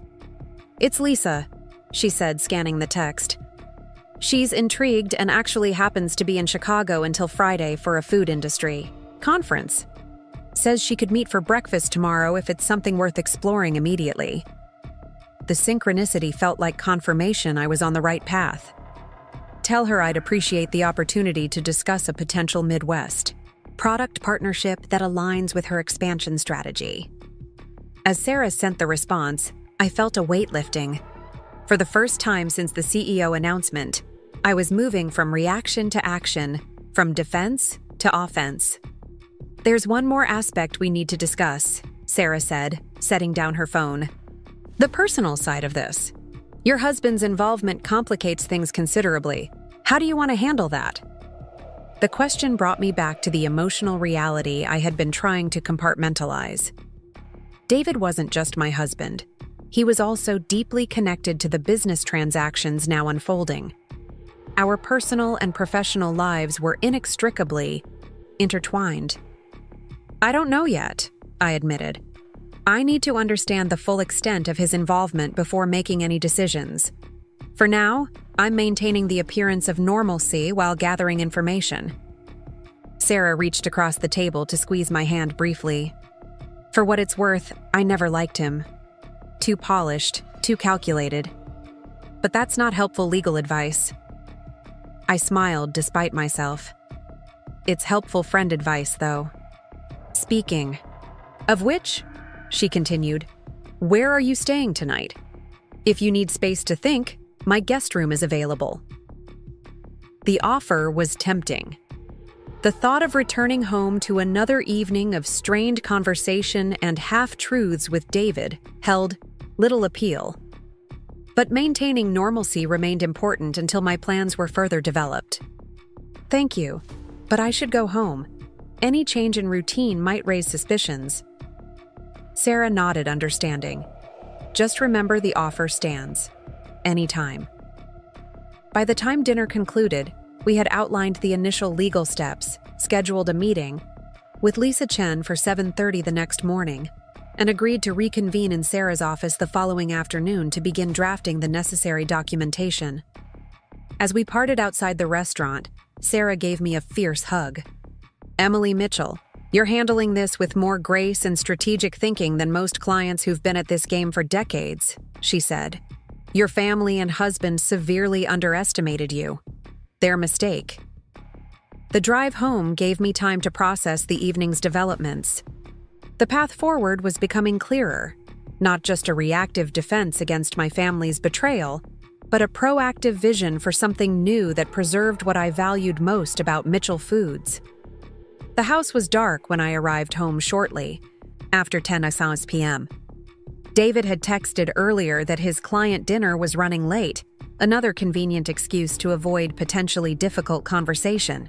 It's Lisa, she said, scanning the text. She's intrigued and actually happens to be in Chicago until Friday for a food industry conference. Says she could meet for breakfast tomorrow if it's something worth exploring immediately. The synchronicity felt like confirmation I was on the right path. Tell her I'd appreciate the opportunity to discuss a potential Midwest product partnership that aligns with her expansion strategy. As Sarah sent the response, I felt a weight lifting. For the first time since the CEO announcement, I was moving from reaction to action, from defense to offense. There's one more aspect we need to discuss, Sarah said, setting down her phone. The personal side of this. Your husband's involvement complicates things considerably. How do you want to handle that? The question brought me back to the emotional reality I had been trying to compartmentalize. David wasn't just my husband. He was also deeply connected to the business transactions now unfolding. Our personal and professional lives were inextricably intertwined. I don't know yet, I admitted. I need to understand the full extent of his involvement before making any decisions. For now, I'm maintaining the appearance of normalcy while gathering information. Sarah reached across the table to squeeze my hand briefly. For what it's worth, I never liked him. Too polished, too calculated. But that's not helpful legal advice. I smiled despite myself. It's helpful friend advice, though. Speaking of which, she continued, where are you staying tonight? If you need space to think, my guest room is available. The offer was tempting. The thought of returning home to another evening of strained conversation and half-truths with David held little appeal. But maintaining normalcy remained important until my plans were further developed. Thank you, but I should go home. Any change in routine might raise suspicions. Sarah nodded, understanding. Just remember the offer stands. Anytime. By the time dinner concluded, we had outlined the initial legal steps, scheduled a meeting with Lisa Chen for 7:30 the next morning, and agreed to reconvene in Sarah's office the following afternoon to begin drafting the necessary documentation. As we parted outside the restaurant, Sarah gave me a fierce hug. Emily Mitchell, you're handling this with more grace and strategic thinking than most clients who've been at this game for decades, she said. Your family and husband severely underestimated you. Their mistake. The drive home gave me time to process the evening's developments. The path forward was becoming clearer, not just a reactive defense against my family's betrayal, but a proactive vision for something new that preserved what I valued most about Mitchell Foods. The house was dark when I arrived home shortly after 10 p.m. David had texted earlier that his client dinner was running late, another convenient excuse to avoid potentially difficult conversation.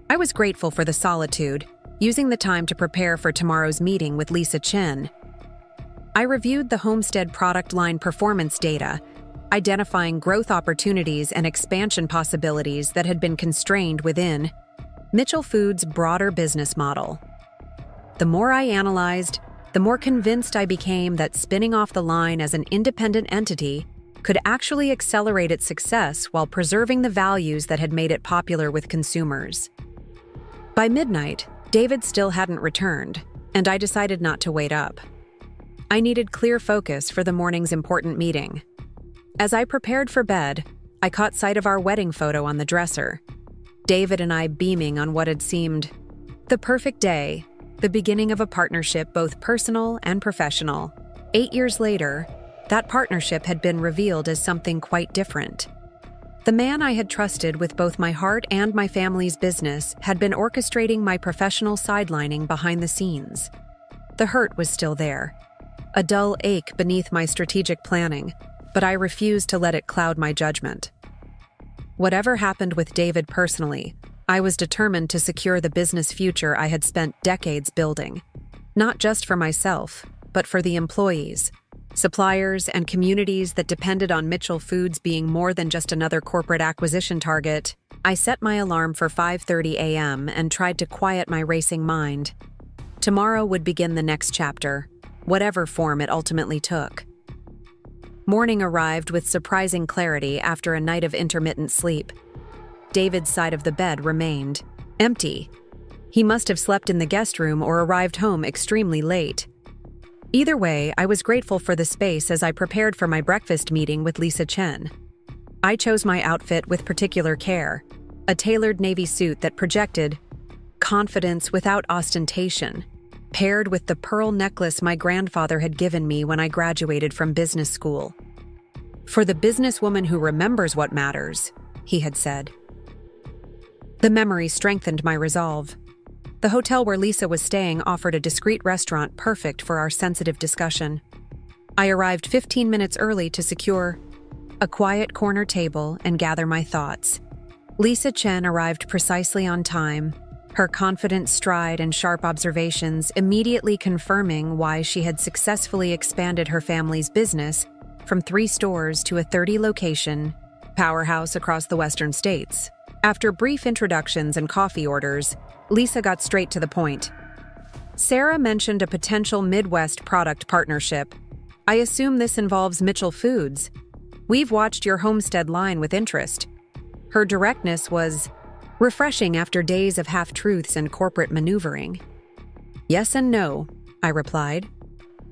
I was grateful for the solitude, using the time to prepare for tomorrow's meeting with Lisa Chen. I reviewed the Homestead product line performance data, identifying growth opportunities and expansion possibilities that had been constrained within Mitchell Foods' broader business model. The more I analyzed, the more convinced I became that spinning off the line as an independent entity could actually accelerate its success while preserving the values that had made it popular with consumers. By midnight, David still hadn't returned, and I decided not to wait up. I needed clear focus for the morning's important meeting. As I prepared for bed, I caught sight of our wedding photo on the dresser, David and I beaming on what had seemed the perfect day, the beginning of a partnership both personal and professional. 8 years later, that partnership had been revealed as something quite different. The man I had trusted with both my heart and my family's business had been orchestrating my professional sidelining behind the scenes. The hurt was still there, a dull ache beneath my strategic planning, but I refused to let it cloud my judgment. Whatever happened with David personally, I was determined to secure the business future I had spent decades building, not just for myself, but for the employees, suppliers, and communities that depended on Mitchell Foods being more than just another corporate acquisition target. I set my alarm for 5:30 a.m. and tried to quiet my racing mind. Tomorrow would begin the next chapter, whatever form it ultimately took. Morning arrived with surprising clarity after a night of intermittent sleep. David's side of the bed remained empty. He must have slept in the guest room or arrived home extremely late. Either way, I was grateful for the space as I prepared for my breakfast meeting with Lisa Chen. I chose my outfit with particular care, a tailored navy suit that projected confidence without ostentation, paired with the pearl necklace my grandfather had given me when I graduated from business school. "For the businesswoman who remembers what matters," he had said. The memory strengthened my resolve. The hotel where Lisa was staying offered a discreet restaurant perfect for our sensitive discussion. I arrived 15 minutes early to secure a quiet corner table and gather my thoughts. Lisa Chen arrived precisely on time, her confident stride and sharp observations immediately confirming why she had successfully expanded her family's business from 3 stores to a 30-location powerhouse across the western states. After brief introductions and coffee orders, Lisa got straight to the point. "Sarah mentioned a potential Midwest product partnership. I assume this involves Mitchell Foods. We've watched your Homestead line with interest." Her directness was refreshing after days of half-truths and corporate maneuvering. "Yes and no," I replied.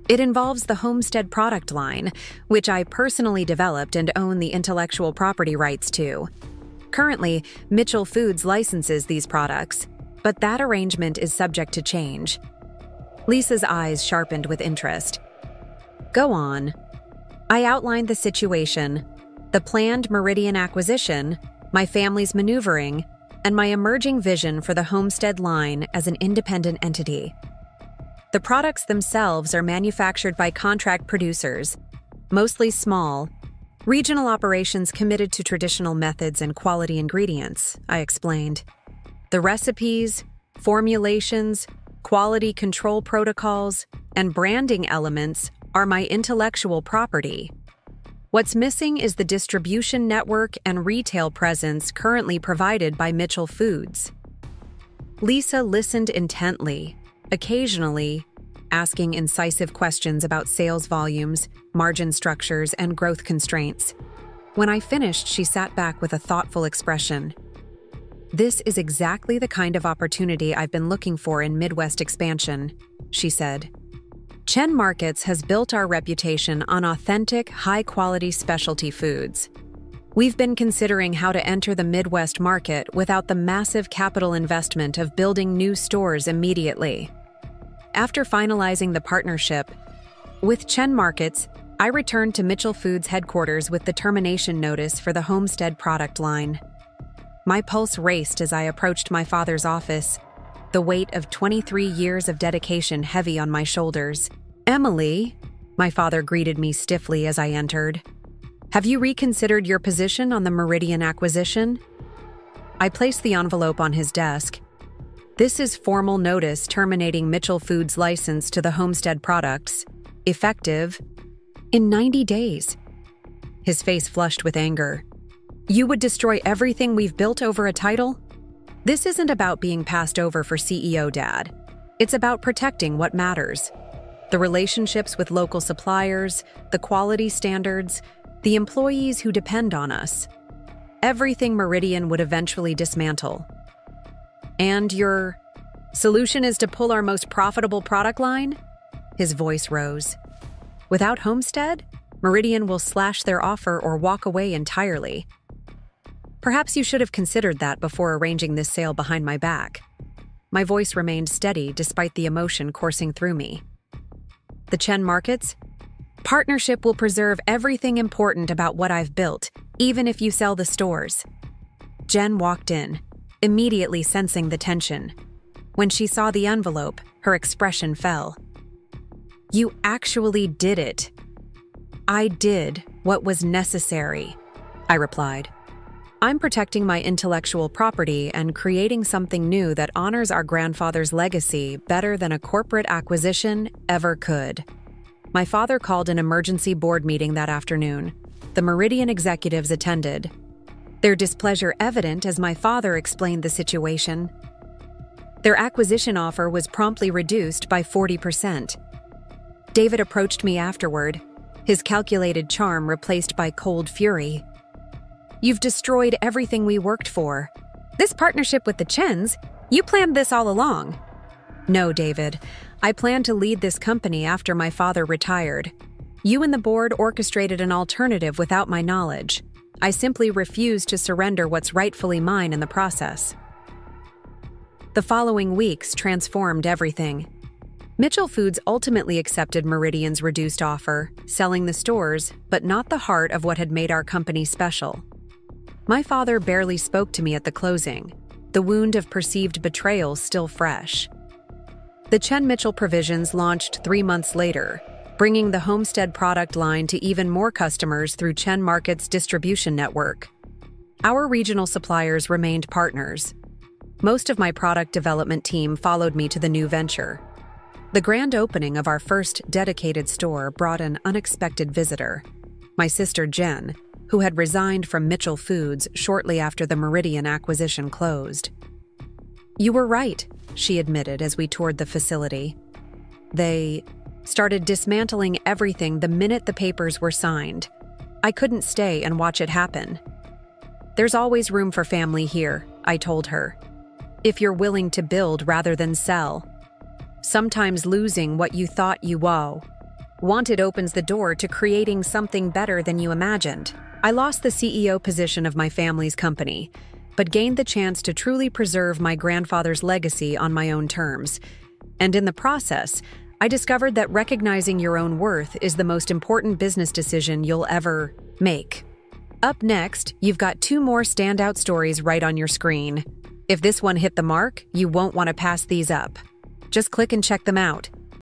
"It involves the Homestead product line, which I personally developed and own the intellectual property rights to. Currently, Mitchell Foods licenses these products, but that arrangement is subject to change." Lisa's eyes sharpened with interest. "Go on." I outlined the situation, the planned Meridian acquisition, my family's maneuvering, and my emerging vision for the Homestead line as an independent entity. The products themselves are manufactured by contract producers, mostly small, regional operations committed to traditional methods and quality ingredients, I explained. The recipes, formulations, quality control protocols, and branding elements are my intellectual property. What's missing is the distribution network and retail presence currently provided by Mitchell Foods. Lisa listened intently, occasionally asking incisive questions about sales volumes, margin structures, and growth constraints. When I finished, she sat back with a thoughtful expression. "This is exactly the kind of opportunity I've been looking for in Midwest expansion," she said. "Chen Markets has built our reputation on authentic, high-quality specialty foods. We've been considering how to enter the Midwest market without the massive capital investment of building new stores immediately. After finalizing the partnership with Chen Markets, I returned to Mitchell Foods headquarters with the termination notice for the Homestead product line. My pulse raced as I approached my father's office, the weight of 23 years of dedication heavy on my shoulders. "Emily," my father greeted me stiffly as I entered. "Have you reconsidered your position on the Meridian acquisition?" I placed the envelope on his desk. "This is formal notice terminating Mitchell Foods' license to the Homestead products, effective in 90 days. His face flushed with anger. "You would destroy everything we've built over a title? This isn't about being passed over for CEO, Dad. It's about protecting what matters. The relationships with local suppliers, the quality standards, the employees who depend on us. Everything Meridian would eventually dismantle. And your solution is to pull our most profitable product line?" His voice rose. "Without Homestead, Meridian will slash their offer or walk away entirely. Perhaps you should have considered that before arranging this sale behind my back." My voice remained steady despite the emotion coursing through me. "The Chen markets? Partnership will preserve everything important about what I've built, even if you sell the stores." Jen walked in, immediately sensing the tension. When she saw the envelope, her expression fell. "You actually did it." "I did what was necessary," I replied. "I'm protecting my intellectual property and creating something new that honors our grandfather's legacy better than a corporate acquisition ever could." My father called an emergency board meeting that afternoon. The Meridian executives attended, their displeasure evident as my father explained the situation. Their acquisition offer was promptly reduced by 40%. David approached me afterward, his calculated charm replaced by cold fury. "You've destroyed everything we worked for. This partnership with the Chens, you planned this all along." "No, David. I planned to lead this company after my father retired. You and the board orchestrated an alternative without my knowledge. I simply refused to surrender what's rightfully mine in the process." The following weeks transformed everything. Mitchell Foods ultimately accepted Meridian's reduced offer, selling the stores, but not the heart of what had made our company special. My father barely spoke to me at the closing, the wound of perceived betrayal still fresh. The Chen Mitchell provisions launched 3 months later, bringing the Homestead product line to even more customers through Chen Market's distribution network. Our regional suppliers remained partners. Most of my product development team followed me to the new venture. The grand opening of our first dedicated store brought an unexpected visitor, my sister Jen, who had resigned from Mitchell Foods shortly after the Meridian acquisition closed. "You were right," she admitted as we toured the facility. "They started dismantling everything the minute the papers were signed. I couldn't stay and watch it happen." "There's always room for family here," I told her. "If you're willing to build rather than sell. Sometimes losing what you thought you wanted opens the door to creating something better than you imagined." I lost the CEO position of my family's company, but gained the chance to truly preserve my grandfather's legacy on my own terms. And in the process, I discovered that recognizing your own worth is the most important business decision you'll ever make. Up next, you've got 2 more standout stories right on your screen. If this one hit the mark, you won't want to pass these up. Just click and check them out.